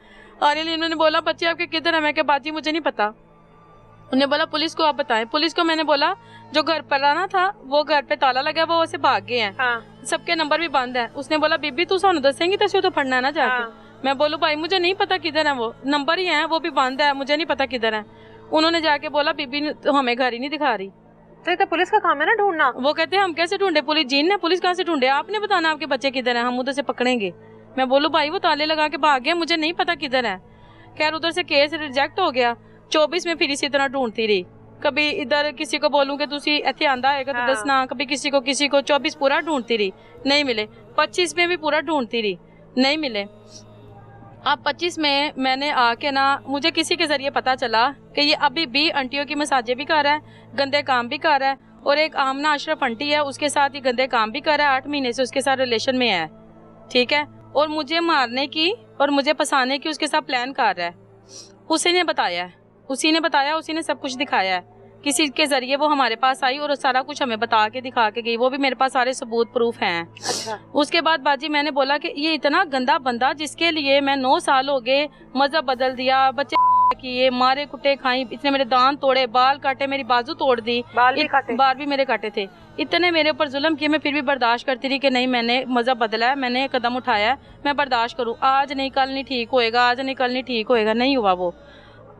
आलिया नीलम ने बोला बच्चे आपके किधर है? मैं क्या बाजी मुझे नहीं पता। उन्होंने बोला पुलिस को आप बताएं। पुलिस को मैंने बोला जो घर पर आना था वो घर पे ताला लगा, वो वैसे भाग गए हैं, हाँ। सबके नंबर भी बंद है। उसने बोला बीबी तू सानू दसेंगी तो फड़ना है ना जाके, हाँ। मैं बोलूँ भाई मुझे नहीं पता किधर है, वो नंबर ही है वो भी बंद है, मुझे नहीं पता किधर है। उन्होंने जाके बोला बीबी तो हमें घर ही नहीं दिखा रही। तो पुलिस का काम है ना ढूंढना। वो कहते हैं हम कैसे ढूंढे, पुलिस जीन ने, पुलिस कहाँ से ढूंढे, आपने बताना आपके बच्चे किधर है, हम उधर से पकड़ेंगे। मैं बोलूँ भाई वो ताले लगा के भाग गए, मुझे नहीं पता किधर है। खैर उधर से केस रिजेक्ट हो गया। 24 में फिर इसी तरह ढूंढती रही, कभी इधर किसी को बोलूँ कि तुसी इत्थे आंदा है तो दसना, कभी किसी को 24 पूरा ढूंढती रही, नहीं मिले। 25 में भी पूरा ढूंढती रही, नहीं मिले। अब 25 में मैंने आके ना, मुझे किसी के जरिए पता चला कि ये अभी भी आंटियों की मसाजे भी कर रहा है, गंदे काम भी कर रहा है, और एक आमना अशरफ आंटी है उसके साथ ये गंदे काम भी कर रहा है, 8 महीने से उसके साथ रिलेशन में है, ठीक है। और मुझे मारने की और मुझे फंसाने की उसके साथ प्लान कर रहा है। उसी ने बताया, उसी ने सब कुछ दिखाया है। किसी के जरिए वो हमारे पास आई और सारा कुछ हमें बता के दिखा के गई, वो भी मेरे पास सारे सबूत प्रूफ हैं। अच्छा। उसके बाद बाजी मैंने बोला कि ये इतना गंदा बंदा जिसके लिए मैं 9 साल हो गए मजहब बदल दिया, बच्चे किए, मारे कुटे खाई, इसने मेरे दांत तोड़े, बाल काटे, मेरी बाजू तोड़ दी, बाल भी मेरे काटे थे, इतने मेरे ऊपर जुल्म किए, मैं फिर भी बर्दाश्त करती रही कि नहीं मैंने मजहब बदला है, मैंने कदम उठाया है, मैं बर्दाश्त करूँ, आज नहीं कल नहीं ठीक होएगा, आज नहीं कल नहीं ठीक होएगा, नहीं हुआ। वो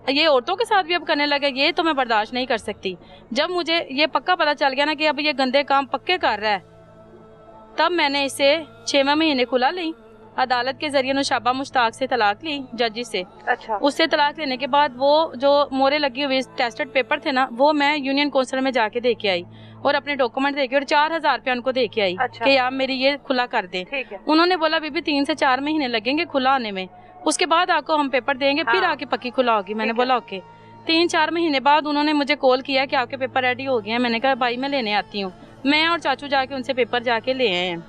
ये औरतों के साथ भी अब करने लगे, ये तो मैं बर्दाश्त नहीं कर सकती। जब मुझे ये पक्का पता चल गया ना कि अब ये गंदे काम पक्के कर रहा है, तब मैंने इसे 6वें महीने खुला ली। अदालत के जरिए नुशाबा मुश्ताक से तलाक ली जजी से। अच्छा। उससे तलाक लेने के बाद वो जो मोहरे लगी हुई टेस्टेड पेपर थे ना, वो मैं यूनियन काउंसिल में जाके दे के आई और अपने डॉक्यूमेंट देके और 4000 रुपया उनको दे के आई। अच्छा। कि आप मेरी ये खुला कर दें। ठीक है। उन्होंने बोला बीबी 3 से 4 महीने लगेंगे खुला होने में, उसके बाद आपको हम पेपर देंगे, फिर हाँ। आके पक्की खुला होगी। मैंने बोला ओके। 3-4 महीने बाद उन्होंने मुझे कॉल किया कि आपके पेपर रेडी हो गए हैं। मैंने कहा भाई मैं लेने आती हूँ। मैं और चाचू जाके उनसे पेपर जाके ले आए हैं।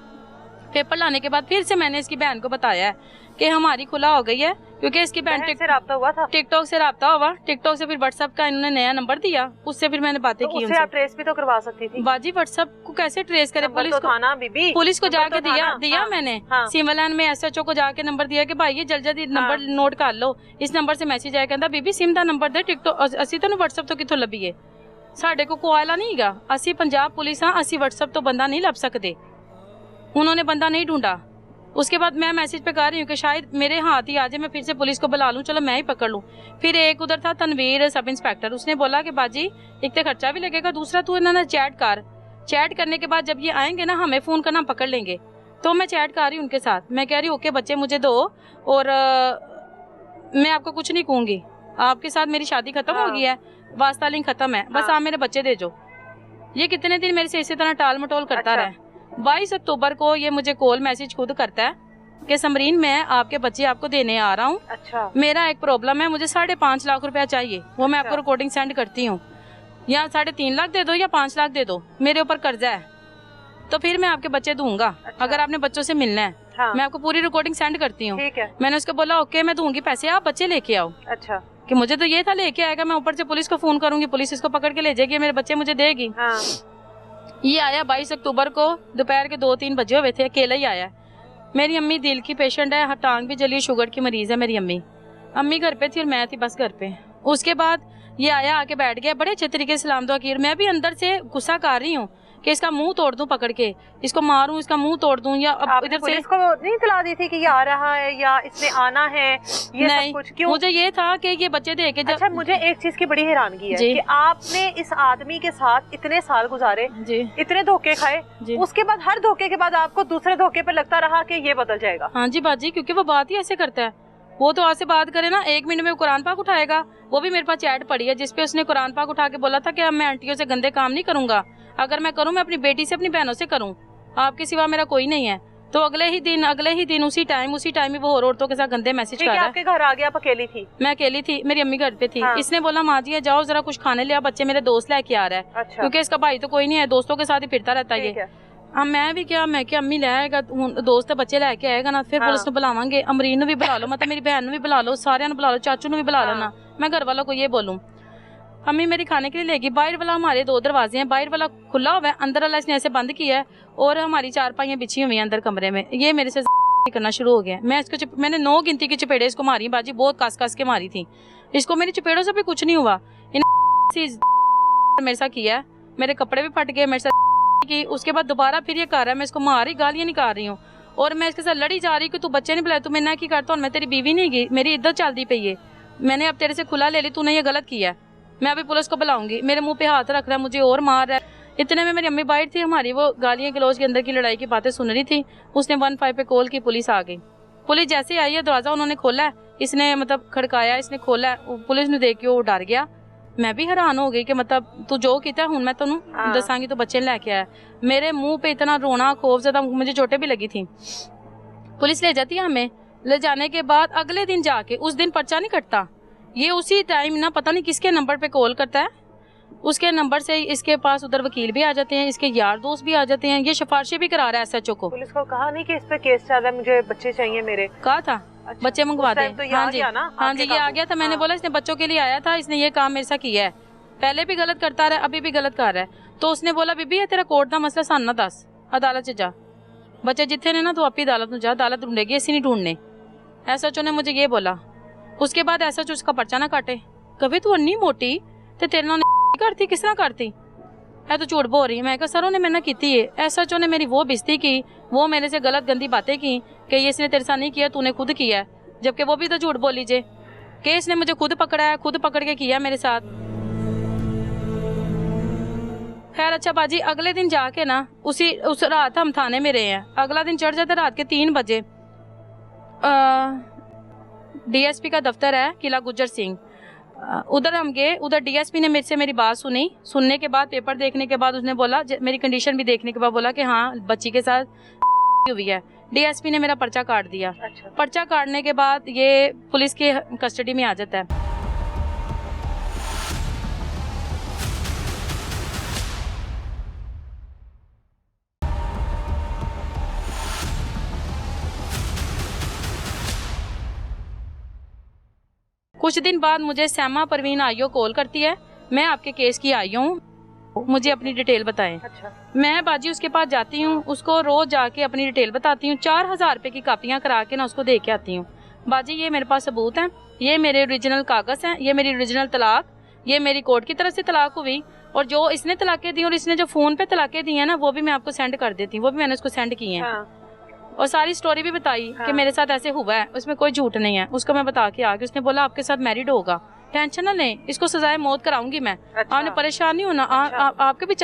पेपर लाने के बाद फिर से मैंने इसकी बहन को बताया कि हमारी खुला हो गई है, क्योंकि इसकी बहन से राब्ता हुआ था, टिकटॉक से राब्ता हुआ, टिकटॉक से फिर व्हाट्सएप का इन्होंने नया नंबर दिया, उससे फिर मैंने बातें की उनसे। आप ट्रेस भी तो करवा सकती थी बाजी। व्हाट्सएप को कैसे ट्रेस करे? पुलिस तो को था ना बीबी, पुलिस को जाके तो दिया हाँ। मैंने। हाँ। सिविल लाइन में एसएचओ को जाके नंबर दिया कि भाई ये जल्दी नंबर नोट कर लो, इस नंबर से मैसेज आया। कहता बीबी सिम दा नंबर दे, टिकटॉक असी तो व्हाट्सएप तो कितों लभीए, साडे को कोयला नहीं गा, असी पंजाब पुलिस हाँ, असी व्हाट्सएप तो बंदा नहीं लभ सकते। उन्होंने बंदा नहीं ढूंढा। उसके बाद मैं मैसेज पे कर रही हूँ कि शायद मेरे हाथ ही आ जाए, मैं फिर से पुलिस को बुला लूँ, चलो मैं ही पकड़ लूँ। फिर एक उधर था तनवीर सब इंस्पेक्टर, उसने बोला कि बाजी एक तो खर्चा भी लगेगा, दूसरा तू इन्होंने चैट करने के बाद जब ये आएंगे ना हमें फोन करना, पकड़ लेंगे। तो मैं चैट कर रही हूँ उनके साथ, मैं कह रही हूँ ओके बच्चे मुझे दो और मैं आपको कुछ नहीं कहूँगी, आपके साथ मेरी शादी खत्म हो गई है, वास्ता लिंक खत्म है, बस आप मेरे बच्चे दे जो। ये कितने दिन मेरे से इसी तरह टाल मटोल करता रहा। 22 अक्टूबर को ये मुझे कॉल मैसेज खुद करता है कि समरीन मैं आपके बच्चे आपको देने आ रहा हूँ। अच्छा। मेरा एक प्रॉब्लम है, मुझे 5.5 लाख रुपया चाहिए, वो मैं आपको रिकॉर्डिंग सेंड करती हूँ, या 3.5 लाख दे दो या 5 लाख दे दो, मेरे ऊपर कर्जा है, तो फिर मैं आपके बच्चे दूंगा। अच्छा। अगर आपने बच्चों से मिलना है। हाँ। मैं आपको पूरी रिकॉर्डिंग सेंड करती हूँ। मैंने उसको बोला ओके मैं दूंगी पैसे, आप बच्चे लेके आओ। अच्छा। कि मुझे तो ये था लेके आएगा, मैं ऊपर से पुलिस को फोन करूंगी, पुलिस इसको पकड़ के ले जाएगी, मेरे बच्चे मुझे देगी। हाँ। ये आया 22 अक्टूबर को दोपहर के 2-3 बजे हुए थे, अकेला ही आया। मेरी अम्मी दिल की पेशेंट है, टांग भी जली, शुगर की मरीज है मेरी अम्मी घर पे थी और मैं थी बस घर पे। उसके बाद ये आया, आके बैठ गया, बड़े अच्छे तरीके से सलाम दुआ की। मैं भी अंदर से गुस्सा कर रही हूँ कि इसका मुंह तोड़ दूं, पकड़ के इसको मारूं, इसका मुंह तोड़ दूं, या अब इधर से इसको नहीं इतला दी थी कि ये आ रहा है या इसने आना है, ये नहीं, सब कुछ क्यों? मुझे ये था कि ये बच्चे देके जब। अच्छा, मुझे एक चीज की बड़ी हैरानगी है कि आपने इस आदमी के साथ इतने साल गुजारे, इतने धोखे खाए, उसके बाद हर धोखे के बाद आपको दूसरे धोखे पे लगता रहा कि ये बदल जाएगा। हाँ जी बाजी, क्योंकि वो बात ही ऐसे करता है। वो तो आज से बात करे ना 1 मिनट में कुरान पाक उठाएगा। वो भी मेरे पास चैट पड़ी है जिसपे उसने कुरान पाक उठा के बोला था कि अब मैं आंटियों से गंदे काम नहीं करूंगा, अगर मैं करूं मैं अपनी बेटी से अपनी बहनों से करूं, आपके सिवा मेरा कोई नहीं है। तो अगले ही दिन उसी टाइम ही वो और औरतों के साथ गंदे मैसेज कर रहा है। आपके घर आ गया? आप अकेली थी? मैं अकेली थी, मेरी अम्मी घर पे थी। हाँ। इसने बोला माँ जी जाओ जरा कुछ खाने ले, बच्चे मेरे दोस्त लेके आ रहा है। अच्छा। क्योंकि इसका भाई तो कोई नहीं है, दोस्तों के साथ ही फिरता रहता है। अब मैं क्या अम्मी ले आएगा, दोस्त बच्चे लेके आएगा ना, फिर पुलिस को बुलावांगे, अमरीन भी बुला लो, मतलब मेरी बहन भी बुला लो, सारे बुला लो, चाचू ने भी बुला लेना। मैं घर वालों को ये बोलूं अम्मी मेरी खाने के लिए लेगी। बाहर वाला हमारे 2 दरवाजे हैं, बाहर वाला खुला हुआ है, अंदर वाला इसने ऐसे बंद किया है और हमारी 4 पाइयां बिछी हुई हैं अंदर कमरे में। ये मेरे से करना शुरू हो गया। मैंने 9 गिनती की चपेड़े इसको मारी बाजी, बहुत कस के मारी थी इसको। मेरी चपेड़ों से भी कुछ नहीं हुआ, मेरे साथ किया, मेरे कपड़े भी फट गए मेरे साथ की। उसके बाद दोबारा फिर ये कर रहा है, मैं इसको मारी गालियां निकाल रही हूँ और मैं इसके साथ लड़ी जा रही कि तू बच्चे नहीं बुलाए, तू मैं की करता हूँ, मैं तेरी बीवी नहीं गई, मेरी इद्दत चलती पई है, मैंने अब तेरे से खुला ले ली, तूने ये गलत किया है, मैं अभी पुलिस को बुलाऊंगी। मेरे मुंह पे हाथ रख रहा है, मुझे और मार रहा है। इतने में मेरी अम्मी बाहर थी हमारी, वो गालियां गलौज के अंदर की लड़ाई की बातें सुन रही थी। उसने 15 पे कॉल की, पुलिस आ गई। पुलिस जैसे आई है दरवाजा उन्होंने खोला है, इसने मतलब खड़काया, इसने खोला है, पुलिस ने देख के वो डर गया। मैं भी हैरान हो गई कि मतलब तू जो किया हूं मैं तेनू दसांगी, तो बच्चे लेके आया। मेरे मुंह पे इतना रोना, खौफ ज्यादा, मुझे चोटें भी लगी थी। पुलिस ले जाती है हमें, ले जाने के बाद अगले दिन जाके, उस दिन पर्चा नहीं कटता, ये उसी टाइम ना पता नहीं किसके नंबर पे कॉल करता है, उसके नंबर से इसके पास उधर वकील भी आ जाते हैं, इसके यार दोस्त भी आ जाते हैं, ये सिफारिशें भी करा रहा है एसएचओ को। पुलिस को कहा नहीं कि इस पे केस चल रहा है, मुझे बच्चे चाहिए मेरे? कहा था। अच्छा, बच्चे मंगवा दे। तो हाँ जी, हाँ जी ये आ गया था। मैंने बोला इसने बच्चों के लिए आया था, इसने ये काम मेरे साथ किया है, पहले भी गलत करता रहा, अभी भी गलत कर रहा है। तो उसने बोला बीबी ये तेरा कोर्ट का मसला सान ना दस, अदालत च जा, बच्चे जिथे ने ना तू आपी अदालत में जा, अदालत ढूंढेगी, ऐसी नहीं ढूंढने। एसएचओ ने मुझे ये बोला। उसके बाद एसएचओ उसका पर्चा ना काटे, कभी तू अन्नी मोटी ते तेरे नाल करती, किस तरह करती है, तो झूठ बोल रही है। मैं कहा सर ने मेरे ना की है, एसएचओ ने मेरी वो बेइज्जती की, वो मेरे से गलत गंदी बातें की कि ये इसने तेरे साथ नहीं किया, तूने खुद किया है, जबकि वो भी तो झूठ बोली जे केस ने मुझे खुद पकड़ा है, खुद पकड़ के किया मेरे साथ। खैर अच्छा बाजी, अगले दिन जाके ना उस रात हम थाने में रहे हैं। अगला दिन चढ़ जाता रात के 3 बजे। डीएसपी का दफ्तर है किला गुज्जर सिंह, उधर हम गए। उधर डीएसपी ने मेरे से मेरी बात सुनी। सुनने के बाद, पेपर देखने के बाद उसने बोला, मेरी कंडीशन भी देखने के बाद बोला कि हाँ बच्ची के साथ हुई है। डीएसपी ने मेरा पर्चा काट दिया। अच्छा। पर्चा काटने के बाद ये पुलिस की कस्टडी में आ जाता है। कुछ दिन बाद मुझे सैमा परवीन आईओ कॉल करती है, मैं आपके केस की आई हूँ, मुझे अपनी डिटेल बताएं। अच्छा। मैं बाजी उसके पास जाती हूँ, उसको रोज जाके अपनी डिटेल बताती हूँ। 4000 रुपए की कापियाँ करा के ना उसको दे के आती हूँ। बाजी ये मेरे पास सबूत हैं, ये मेरे ओरिजिनल कागज हैं, ये मेरी ओरिजिनल तलाक, ये मेरी कोर्ट की तरफ से तलाक हुई, और जो इसने तलाकें दी और इसने जो फोन पे तलाकें दी है ना, वो भी मैं आपको सेंड कर देती हूँ, वो भी मैंने उसको सेंड की है। हाँ। और सारी स्टोरी भी बताई कि मेरे साथ ऐसे हुआ है, उसमें कोई झूठ नहीं है। उसको मैं बता के आगे, उसने बोला आपके साथ मैरिड होगा, टेंशन ना लें, इसको सजाए मौत कराऊंगी मैं। अच्छा। आपने परेशान नहीं होना। अच्छा। आपके भी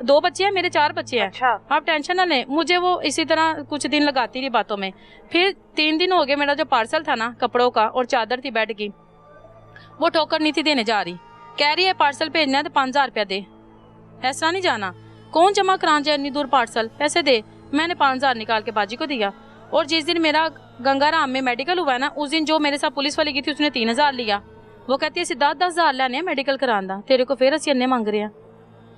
2 बच्चे हैं, मेरे 4 बच्चे हैं। अच्छा। आप टेंशन ना लें। मुझे वो इसी तरह कुछ दिन लगाती रही बातों में। फिर 3 दिन हो गए, मेरा जो पार्सल था ना कपड़ों का और चादर थी बेड की, वो ठोकर नहीं थी देने जा रही। कह रही है पार्सल भेजना है तो 5000 रुपया दे। ऐसा नहीं जाना, कौन जमा करान जाए इतनी दूर पार्सल, पैसे दे। मैंने 5000 निकाल के बाजी को दिया। और जिस दिन मेरा गंगाराम में मेडिकल हुआ ना, उस दिन जो मेरे साथ पुलिस वाली गई थी उसने 3000 लिया। वो कहती है सिद्धार्थ 10,000 लेने मेडिकल करान दा, तेरे को फिर असी अन्ने मांग रहे हैं,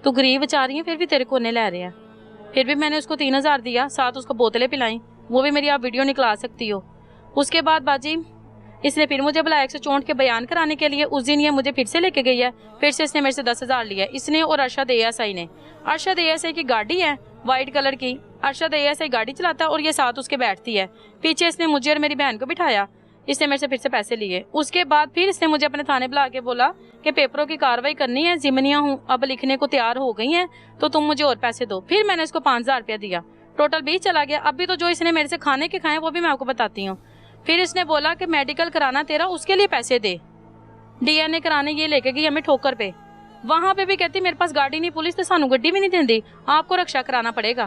तू गरीब बेचारी है फिर भी तेरे को अन्ने ले रहे हैं। फिर भी मैंने उसको 3000 दिया, साथ उसको बोतलें पिलाई, वो भी मेरी आप वीडियो निकला सकती हो। उसके बाद बाजी इसने फिर मुझे बुलाया 164 के बयान कराने के लिए। उस दिन ये मुझे फिर से लेके गई है, फिर से इसने मेरे से 10,000 लिया, इसने और अरशद एएसआई ने। अरशद एएसआई की गाड़ी है वाइट कलर की, अरशद एएसआई गाड़ी चलाता है और ये साथ उसके बैठती है। पीछे इसने मुझे और मेरी बहन को बिठाया, इसने मेरे से फिर से पैसे लिए। उसके बाद फिर इसने मुझे अपने थाने बुला के बोला कि पेपरों की कार्रवाई करनी है, जिमनियाँ हूँ अब लिखने को तैयार हो गई हैं, तो तुम मुझे और पैसे दो। फिर मैंने इसको 5000 रुपया दिया, टोटल 20 चला गया। अभी तो जो इसने मेरे से खाने के खाए वो भी मैं आपको बताती हूँ। फिर इसने बोला कि मेडिकल कराना तेरा, उसके लिए पैसे दे। डीएनए कराने ये लेके गई हमें ठोकर पे, वहां पे भी कहती मेरे पास गाड़ी नहीं, पुलिस तो सानू गड्डी भी नहीं देती, आपको रक्षा कराना पड़ेगा।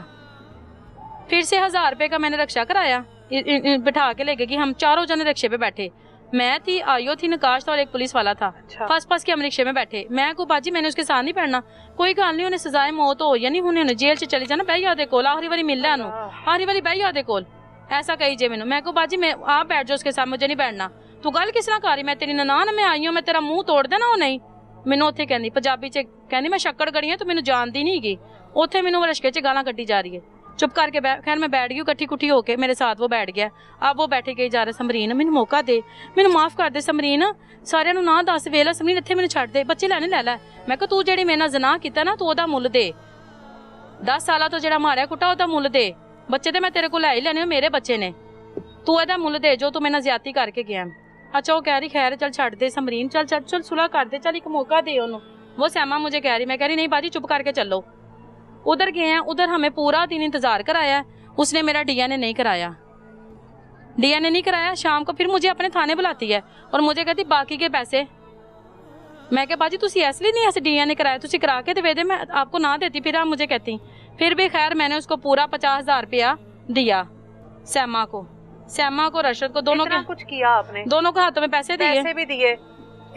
फिर से 1000 रुपए का मैंने रक्षा कराया, बिठा के लेके गई। हम चारों जने रिक्शे पे बैठे, मैं थी, आयो थी, नकाश था और एक पुलिस वाला था। अच्छा। फंस के हम रिक्शे में बैठे। मैं को बाजी मैंने उसके साथ नहीं पढ़ना, कोई गल नहीं, उन्हें सजाए मौत हो या नहीं उन्हें जेल च चली जाना, बह यादे कोल आखिरी बारी मिल लैनू, आखिरी बारी बह यादे कोल, ऐसा कही जे मैनू। मैं को बाजी मैं आप बैठ जाओ उसके साथ, मुझे नहीं बैठना। तू गल किस तरह कर रही, मैं तेरी ननान मैं आई हूँ, मैं तेरा मुंह तोड़ देना। वो नहीं, मैनू उत्थे कहंदी पंजाबी च कहंदी मैं शक्कड़ गड़ी तू मैनू जानदी नहीं हैगी। उत्थे मैनू रश्के च गालां कड्डी जा रही है। चुप करके खैर मैं बैठ गई, कट्ठी कुट्ठी होके मेरे साथ वो बैठ गया। अब वो बैठे गई जा रहा, समरीन मैनू मौका दे, मैनू माफ कर दे समरीन, सारिਆਂ ਨੂੰ ना दस वेला समरीन इत्थे मैनू छड्ड दे, बच्चे लैने लै लै। मैं कहा तू जेड़ी मेरे नाल ज़ना कीता ना, तू ओहदा मुੱਲ दे, 10 साल तो जेड़ा मारिया कुटा ओहदा मुੱਲ दे, बच्चे ते मैं तेरे को लै ही लैने, मेरे बच्चे ने, तू एहदा मुੱਲ दे जो तू मेरे नाल ज्यादती करके गया। अच्छा वो कह रही खैर चल छड्ड दे समरीन, चल चल चल सुलह कर दे, चल एक मौका दे ओनू। वो सैमा मुझे कह रही, मैं कह रही नहीं बाजी चुप करके चलो। उधर गए हैं, उधर हमें पूरा दिन इंतजार कराया, उसने मेरा डीएनए नहीं कराया, डीएनए नहीं कराया। शाम को फिर मुझे अपने थाने बुलाती है और मुझे कहती बाकी के पैसे। मैं क्या बाजी तुसी इसलिए नहीं ऐसे डीएनए कराया, तुसी करा के दे दे, मैं आपको ना देती। फिर आप मुझे कहती, फिर भी खैर मैंने उसको पूरा 50,000 रुपया दिया, सैमा को रशद को, दोनों के कुछ किया आपने, दोनों को हाथों में पैसे भी दिए,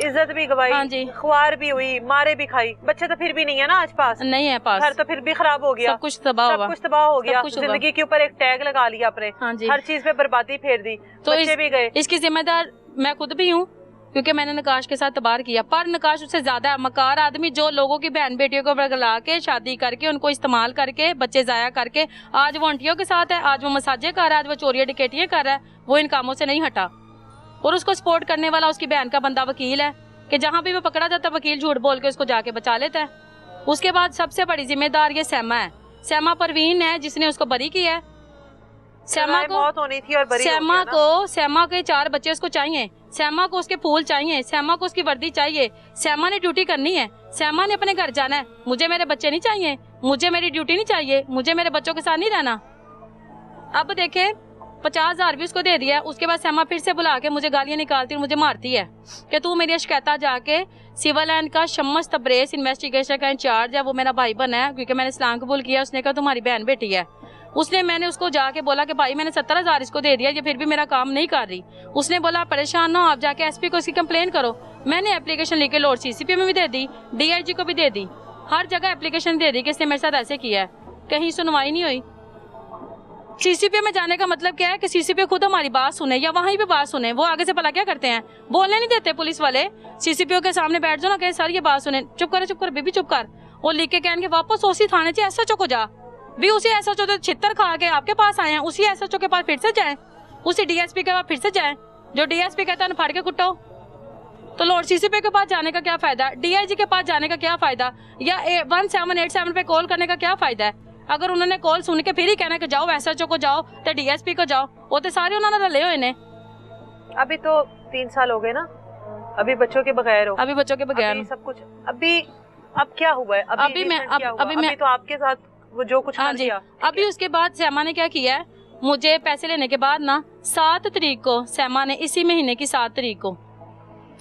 इज्जत भी गवाई, हाँ जी, ख्वार भी हुई, मारे भी खाई। बच्चे तो फिर भी नहीं है ना आज पास, नहीं है पास, घर तो फिर भी खराब हो गया, सब कुछ तबाह हो गया, जिंदगी के ऊपर एक टैग लगा लिया आपने, हाँ जी, हर चीज पे बर्बादी फेर दी, तो बच्चे भी गए। इसकी जिम्मेदार मैं खुद भी हूँ क्योंकि मैंने नकाश के साथ तबार किया। पर नकाश उससे ज्यादा मकार आदमी, जो लोगों की बहन बेटियों को बरगला के शादी करके उनको इस्तेमाल करके बच्चे जाया करके आज वो आंटियों के साथ है, आज वो मसाजे कर रहा है, आज वो चोरियां डिकेटियां कर रहा है, वो इन कामों से नहीं हटा। और उसको सपोर्ट करने वाला उसकी बहन का बंदा वकील है कि जहां भी वो पकड़ा जाता है वकील झूठ बोल के उसको जाके बचा लेता है। उसके बाद सबसे बड़ी जिम्मेदार ये सैमा है, सैमा परवीन है जिसने उसको बरी किया है। सैमा को मौत होनी थी और बरी सैमा के 4 बच्चे उसको चाहिए, सैमा को उसके फूल चाहिए, सैमा को उसकी वर्दी चाहिए, सैमा ने ड्यूटी करनी है, सैमा ने अपने घर जाना है। मुझे मेरे बच्चे नहीं चाहिए, मुझे मेरी ड्यूटी नहीं चाहिए, मुझे मेरे बच्चों के साथ नहीं रहना। अब देखे 50,000 भी उसको दे दिया है। उसके बाद सैमा फिर से बुला के मुझे गालियाँ निकालती और मुझे मारती है कि तू मेरी शिकायत जाके सिविल लाइन का शम्स तब्रेज़ इन्वेस्टिगेशन का इंचार्ज है, वो मेरा भाई बना है क्योंकि मैंने इस्लाम कबूल किया। उसने कहा तुम्हारी बहन बेटी है। मैंने उसको जाके बोला कि भाई मैंने 70,000 इसको दे दिया, ये फिर भी मेरा काम नहीं कर रही। उसने बोला परेशान ना हो, आप जाके एसपी को इसकी कंप्लेन करो। मैंने एप्लीकेशन लिख के लॉर्ड सीसीपी में भी दे दी, डीआईजी को भी दे दी, हर जगह एप्लीकेशन दे दी कि इसने मेरे साथ ऐसे किया है। कहीं सुनवाई नहीं हुई। सीसीपी में जाने का मतलब क्या है कि सीसीपी खुद हमारी बात सुने या वहीं पे बात सुने। वो आगे से भला क्या करते हैं, बोलने नहीं देते पुलिस वाले। सीसीपीओ के सामने बैठ जाओ ना, कहे सर ये बात सुने, चुप कर बेबी चुप कर। वो लिख के कहेंगे वापस उसी थाने से एसएचओ को जा, भी उसी एसएचओ तो छितर खा के आपके पास आए हैं, उसी एसएचओ के पास फिर से जाएं, उसी डीएसपी के पास फिर से जाएं। जो डीएसपी कहता है फाड़ के कुटो। तो लॉर्ड सीसीपी के पास जाने का क्या फायदा, डीआईजी के पास जाने का क्या फायदा, या 1787 पे कॉल करने का क्या फायदा है। अगर उन्होंने कॉल सुन के फिर ही कहना कि जाओ एसएचओ को जाओ तो डीएसपी को जाओ, वो तो सारे उन्होंने रले हुए ने। अभी तो 3 साल हो गए ना, अभी बच्चों के बगैर हो, अभी बच्चों के बगैर सब कुछ। अब क्या हुआ है? अभी मैं तो आपके साथ वो जो कुछ हाँ जी। अभी उसके बाद सैमा ने क्या किया है, मुझे पैसे लेने के बाद ना 7 तारीख को सैमा ने, इसी महीने की 7 तारीख को,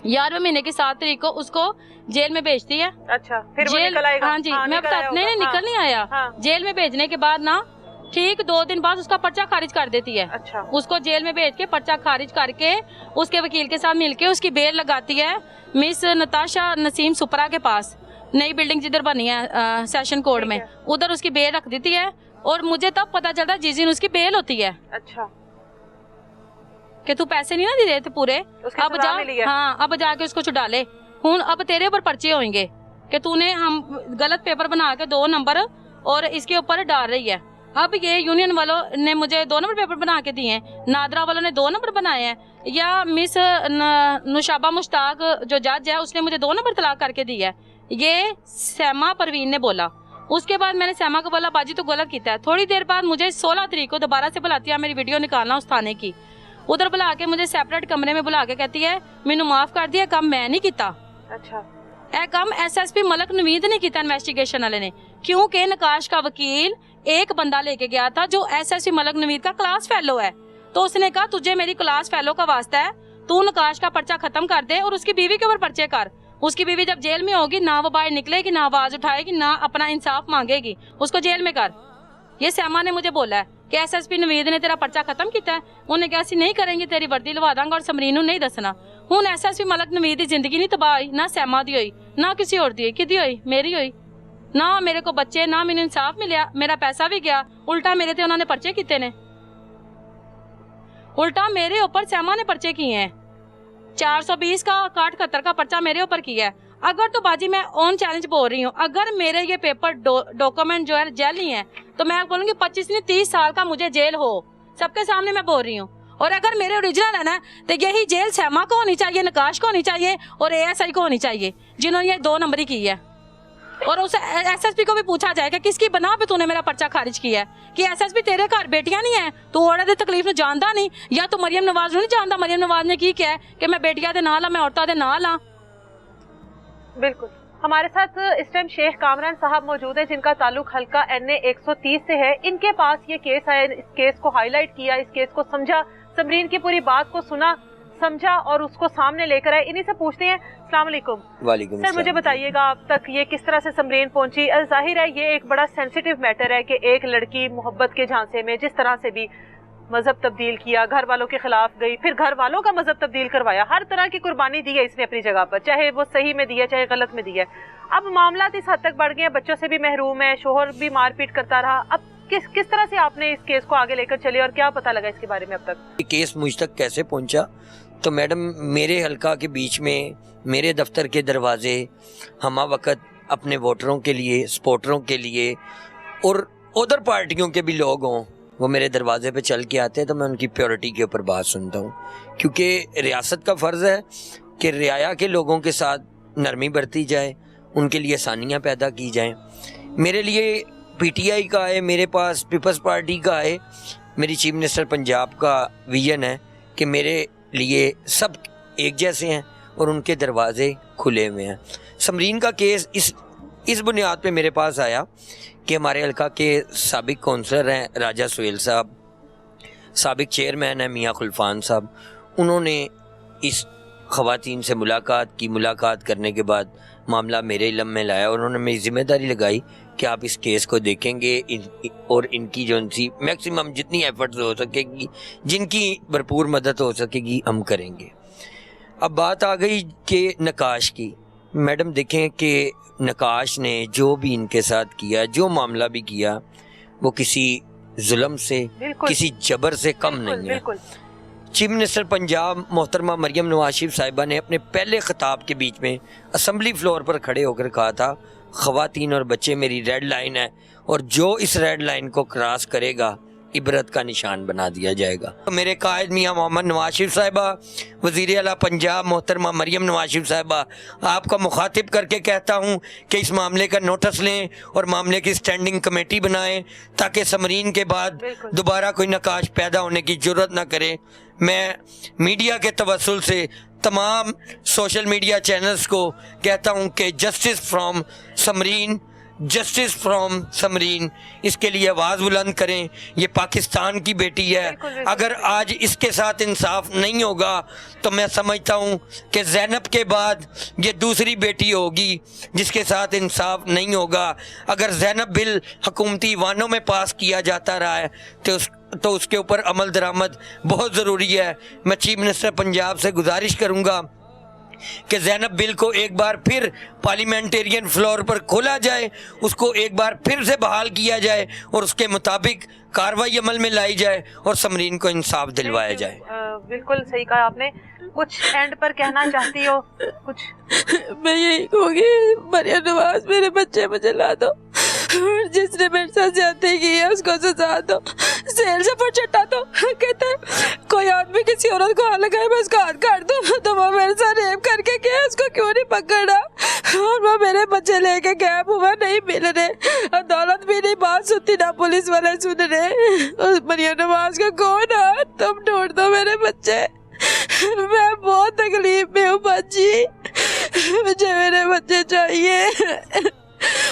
11वें महीने की 7 तारीख को उसको जेल में भेजती है। अच्छा, फिर वो निकल आएगा? हाँ जी, मैं बता नहीं निकल नहीं आया। जेल में भेजने के बाद ना ठीक 2 दिन बाद उसका पर्चा खारिज कर देती है। अच्छा। उसको जेल में भेज के पर्चा खारिज करके उसके वकील के साथ मिलके उसकी बेल लगाती है मिस नताशा नसीम सुपरा के पास, नई बिल्डिंग जिधर बनी है सेशन कोर्ट में, उधर उसकी बेल रख देती है। और मुझे तब पता चलता जिस दिन उसकी बेल होती है। अच्छा। कि तू पैसे नहीं ना दे रहे थे पूरे, अब जा, हाँ अब जाके उसको छुड़ा ले। हूँ अब तेरे ऊपर पर्चे होंगे कि तूने हम गलत पेपर बना के 2 नंबर और इसके ऊपर डाल रही है। अब ये यूनियन वालों ने मुझे 2 नंबर पेपर बना के दिए हैं, नादरा वालों ने 2 नंबर बनाए हैं, या मिस नुशाबा मुश्ताक जो जज है उसने मुझे 2 नंबर तलाक करके दी है। ये सैमा परवीन ने बोला। उसके बाद मैंने सैमा को बोला बाजी तो गलत किया है। थोड़ी देर बाद मुझे 16 तारीख को दोबारा से बुलाती है, मेरी वीडियो निकालना उस थाने की। उधर बुला के मुझे सेपरेट कमरे में बुला के कहती है मैनू माफ कर दिया, कम मैं नहीं किया। अच्छा। ए कम एसएसपी मलक नवीद ने किया इन्वेस्टिगेशन वाले ने, क्योंकि नकाश का वकील एक बंदा लेके गया था जो एसएसपी मलक नवीद का क्लास फेलो है। तो उसने कहा तुझे मेरी क्लास फेलो का वास्ता है, तू नकाश का पर्चा खत्म कर दे और उसकी बीवी के ऊपर पर्चे कर। उसकी बीवी जब जेल में होगी ना वो बाहर निकलेगी, ना आवाज उठाएगी, ना अपना इंसाफ मांगेगी, उसको जेल में कर। ये सैमा ने मुझे बोला है कि एसएसपी नवीद ने तेरा पर्चा खत्म किया है। उन्हें कहा सी नहीं करेंगे, तेरी वर्दी लवा दांगा और समरीन नहीं दसना। हूँ एसएसपी मलक नवीद की जिंदगी नहीं तबाह हुई, ना सैमा दी हुई, ना किसी और दी हुई, किदी हुई, मेरी हुई। ना मेरे को बच्चे, ना मैंने इंसाफ मिलिया, मेरा पैसा भी गया, उल्टा मेरे ते उन्होंने पर्चे किए ने, उल्टा मेरे ऊपर सैमा ने पर्चे किए हैं। 420 का 68 का पर्चा मेरे ऊपर किया है। अगर तो बाजी मैं ऑन चैलेंज बोल रही हूँ, अगर मेरे ये पेपर डॉक्यूमेंट जो है जेल नहीं है तो मैं बोलूंगी 25 नहीं 30 साल का मुझे जेल हो, सबके सामने मैं बोल रही हूँ। और अगर मेरे ओरिजिनल है ना तो यही जेल सैमा को होनी चाहिए, नकाश को होनी चाहिए और एएसआई को होनी चाहिए जिन्होंने ये 2 नंबरी की है। और उस एसएसपी को भी पूछा जाएगा किसकी बना पे तूने मेरा पर्चा खारिज किया है, कि एसएसपी तेरे घर बेटियां नहीं है, तू औरत की तकलीफ ਨੂੰ जानदा नहीं, या तो मरियम नवाज नहीं जानदा। मरियम नवाज ने की क्या है कि मैं बेटियां दे नाल, मैं औरतां दे नाल हां। बिल्कुल। हमारे साथ इस टाइम शेख कामरान साहब मौजूद है जिनका ताल्लुक हल्का NA 130 से है। इनके पास ये केस आया, इस केस को हाईलाइट किया, इस केस को समझा, समरीन की पूरी बात को सुना समझा और उसको सामने लेकर आए। इन्हीं से पूछते हैं। अस्सलाम वालेकुम। वालेकुम सर, मुझे बताइएगा अब तक ये किस तरह से समरीन पहुंची। जाहिर है ये एक बड़ा सेंसिटिव मैटर है कि एक लड़की मोहब्बत के झांसे में जिस तरह से भी मजहब तब्दील किया, घर वालों के खिलाफ गई, फिर घर वालों का मजहब तब्दील करवाया, हर तरह की कुर्बानी दी है इसने अपनी जगह पर, चाहे वो सही में दी है चाहे गलत में दी है। अब मामला इस हद तक बढ़ गए हैं, बच्चों से भी महरूम है, शोहर भी मारपीट करता रहा। अब किस तरह से आपने इस केस को आगे लेकर चले और क्या पता लगा इसके बारे में अब तक? ये केस मुझ तक कैसे पहुंचा? तो मैडम, मेरे हल्का के बीच में मेरे दफ्तर के दरवाजे हमा वक्त अपने वोटरों के लिए, सपोर्टरों के लिए और उधर पार्टियों के भी लोग हों, वो मेरे दरवाजे पे चल के आते हैं तो मैं उनकी प्योरिटी के ऊपर बात सुनता हूँ, क्योंकि रियासत का फ़र्ज़ है कि रियाया के लोगों के साथ नरमी बरती जाए, उनके लिए आसानियाँ पैदा की जाएं। मेरे लिए PTI का है, मेरे पास पीपल्स पार्टी का है, मेरी चीफ मिनिस्टर पंजाब का विजन है कि मेरे लिए सब एक जैसे हैं और उनके दरवाजे खुले हुए हैं। समरीन का केस इस बुनियाद पे मेरे पास आया कि हमारे हल्का के साबिक कौंसलर हैं राजा सुहेल साहब, साबिक चेयरमैन है मियाँ खुल्फान साहब, उन्होंने इस ख़वातीन से मुलाकात करने के बाद मामला मेरे इल्म में लाया। उन्होंने मेरी जिम्मेदारी लगाई कि आप इस केस को देखेंगे और इनकी जो सी मैक्सिमम जितनी एफर्ट्स हो सकेगी, जिनकी भरपूर मदद हो सकेगी, हम करेंगे। अब बात आ गई कि नकाश की। मैडम देखें कि नकाश ने जो भी इनके साथ किया, जो मामला भी किया, वो किसी जुल्म से, किसी जबर से कम नहीं है। चीफ मिनिस्टर पंजाब मोहतरमा मरियम नवाज शरीफ साहिबा ने अपने पहले खिताब के बीच में असम्बली फ्लोर पर खड़े होकर कहा था, ख़वातीन और बच्चे मेरी रेड लाइन है और जो इस रेड लाइन को क्रॉस करेगा इबरत का निशान बना दिया जाएगा। तो मेरे कायद मियाँ मोहम्मद नवाज शरीफ साहिबा, वज़ीर आला पंजाब मोहतरमा मरियम नवाज शरीफ साहिबा, आपका मुखातिब करके कहता हूँ कि इस मामले का नोटिस लें और मामले की स्टैंडिंग कमेटी बनाएं ताकि समरीन के बाद दोबारा कोई नकाश पैदा होने की ज़रूरत ना करे। मैं मीडिया के तवस्सुल से तमाम सोशल मीडिया चैनल्स को कहता हूँ कि justice from Samreen, justice from Samreen, इसके लिए आवाज़ बुलंद करें। ये पाकिस्तान की बेटी है, अगर आज इसके साथ इंसाफ नहीं होगा तो मैं समझता हूँ कि ज़ैनब के बाद ये दूसरी बेटी होगी जिसके साथ इंसाफ नहीं होगा। अगर ज़ैनब बिल हुकूमती वानों में पास किया जाता रहा है तो उसके ऊपर अमल दरामद बहुत ज़रूरी है। मैं चीफ मिनिस्टर पंजाब से गुजारिश करूँगा कि ज़ैनब बिल को एक बार फिर पार्लियामेंटेरियन फ्लोर पर खोला जाए, उसको एक बार फिर से बहाल किया जाए और उसके मुताबिक कार्रवाई अमल में लाई जाए और समरीन को इंसाफ दिलवाया जाए। बिल्कुल सही कहा आपने। कुछ एंड पर कहना चाहती हो कुछ? मैं यही कहूँगी, मरियम नवाज मेरे बच्चे मुझे ला दो, जिसने मेरे साथ ज्यादती की है उसको सजा दो, जेल से चटा दो। कहते कोई आदमी किसी औरत को हाथ लगाए मैं उसका हाथ काट दूं, तो वो मेरे साथ रेप करके गया, उसको क्यों नहीं पकड़ा? और वो मेरे बच्चे लेके गया, हुआ नहीं मिल रहे, अदालत भी नहीं बात सुनती, ना पुलिस वाले सुन रहे। मरियम नवाज का कौन है? तुम ढूंढ दो मेरे बच्चे, मैं बहुत तकलीफ में हूँ बाजी, मुझे मेरे बच्चे चाहिए,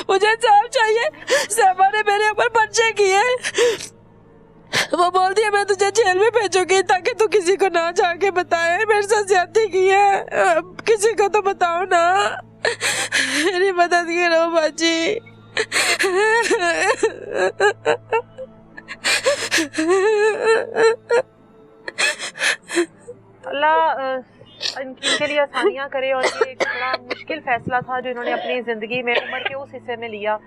मुझे इंसाफ चाहिए। साहबा ने मेरे ऊपर पर्चे किए, वो बोल दिया मैं तुझे जेल में भेजूंगी ताकि तू किसी को ना जाके बताए मेरे साथ ज्यादती की है, किसी को तो बताओ ना, मेरी मदद करो बाजी। अल्लाह इनके लिए आसानियाँ करे। और ये एक बड़ा मुश्किल फ़ैसला था जो इन्होंने अपनी ज़िंदगी में उम्र के उस हिस्से में लिया,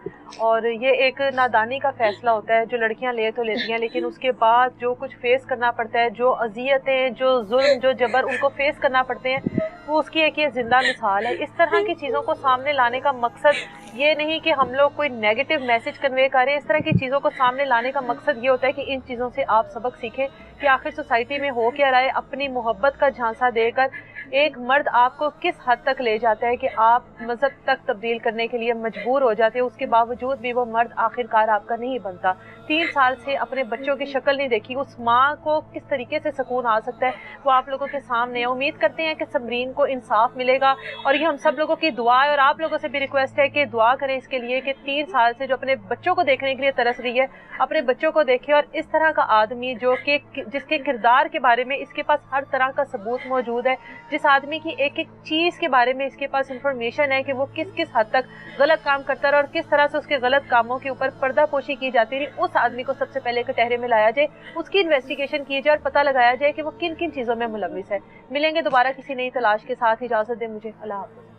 और ये एक नादानी का फ़ैसला होता है जो लड़कियां ले तो लेती हैं, लेकिन उसके बाद जो कुछ फेस करना पड़ता है, जो अज़ियतें, जो जुल्म, जो जबर उनको फेस करना पड़ते हैं, वो उसकी एक ये ज़िंदा मिसाल है। इस तरह की चीज़ों को सामने लाने का मकसद ये नहीं कि हम लोग कोई नेगेटिव मैसेज कन्वे करें, इस तरह की चीज़ों को सामने लाने का मकसद ये होता है कि इन चीज़ों से आप सबक सीखें कि आखिर सोसाइटी में हो क्या रहा है। अपनी मोहब्बत का झांसा देकर एक मर्द आपको किस हद तक ले जाता है कि आप मज़हब तक तब्दील करने के लिए मजबूर हो जाते हैं, उसके बावजूद भी वो मर्द आखिरकार आपका नहीं बनता। 3 साल से अपने बच्चों की शक्ल नहीं देखी, उस माँ को किस तरीके से सुकून आ सकता है वो आप लोगों के सामने है। उम्मीद करते हैं कि समरीन को इंसाफ मिलेगा, और ये हम सब लोगों की दुआ है, और आप लोगों से भी रिक्वेस्ट है कि दुआ करें इसके लिए कि 3 साल से जो अपने बच्चों को देखने के लिए तरस रही है, अपने बच्चों को देखे। और इस तरह का आदमी जो कि जिसके किरदार के बारे में इसके पास हर तरह का सबूत मौजूद है, जिस आदमी की एक एक चीज़ के बारे में इसके पास इंफॉर्मेशन है कि वो किस किस हद तक गलत काम करता रहा और किस तरह से उसके गलत कामों के ऊपर पर्दापोशी की जाती रही, उस आदमी को सबसे पहले कटहरे में लाया जाए, उसकी इन्वेस्टिगेशन की जाए और पता लगाया जाए कि वो किन किन चीज़ों में मुलविस है। मिलेंगे दोबारा किसी नई तलाश के साथ। इजाज़त दें मुझे। अल्लाह हाफ़िज़।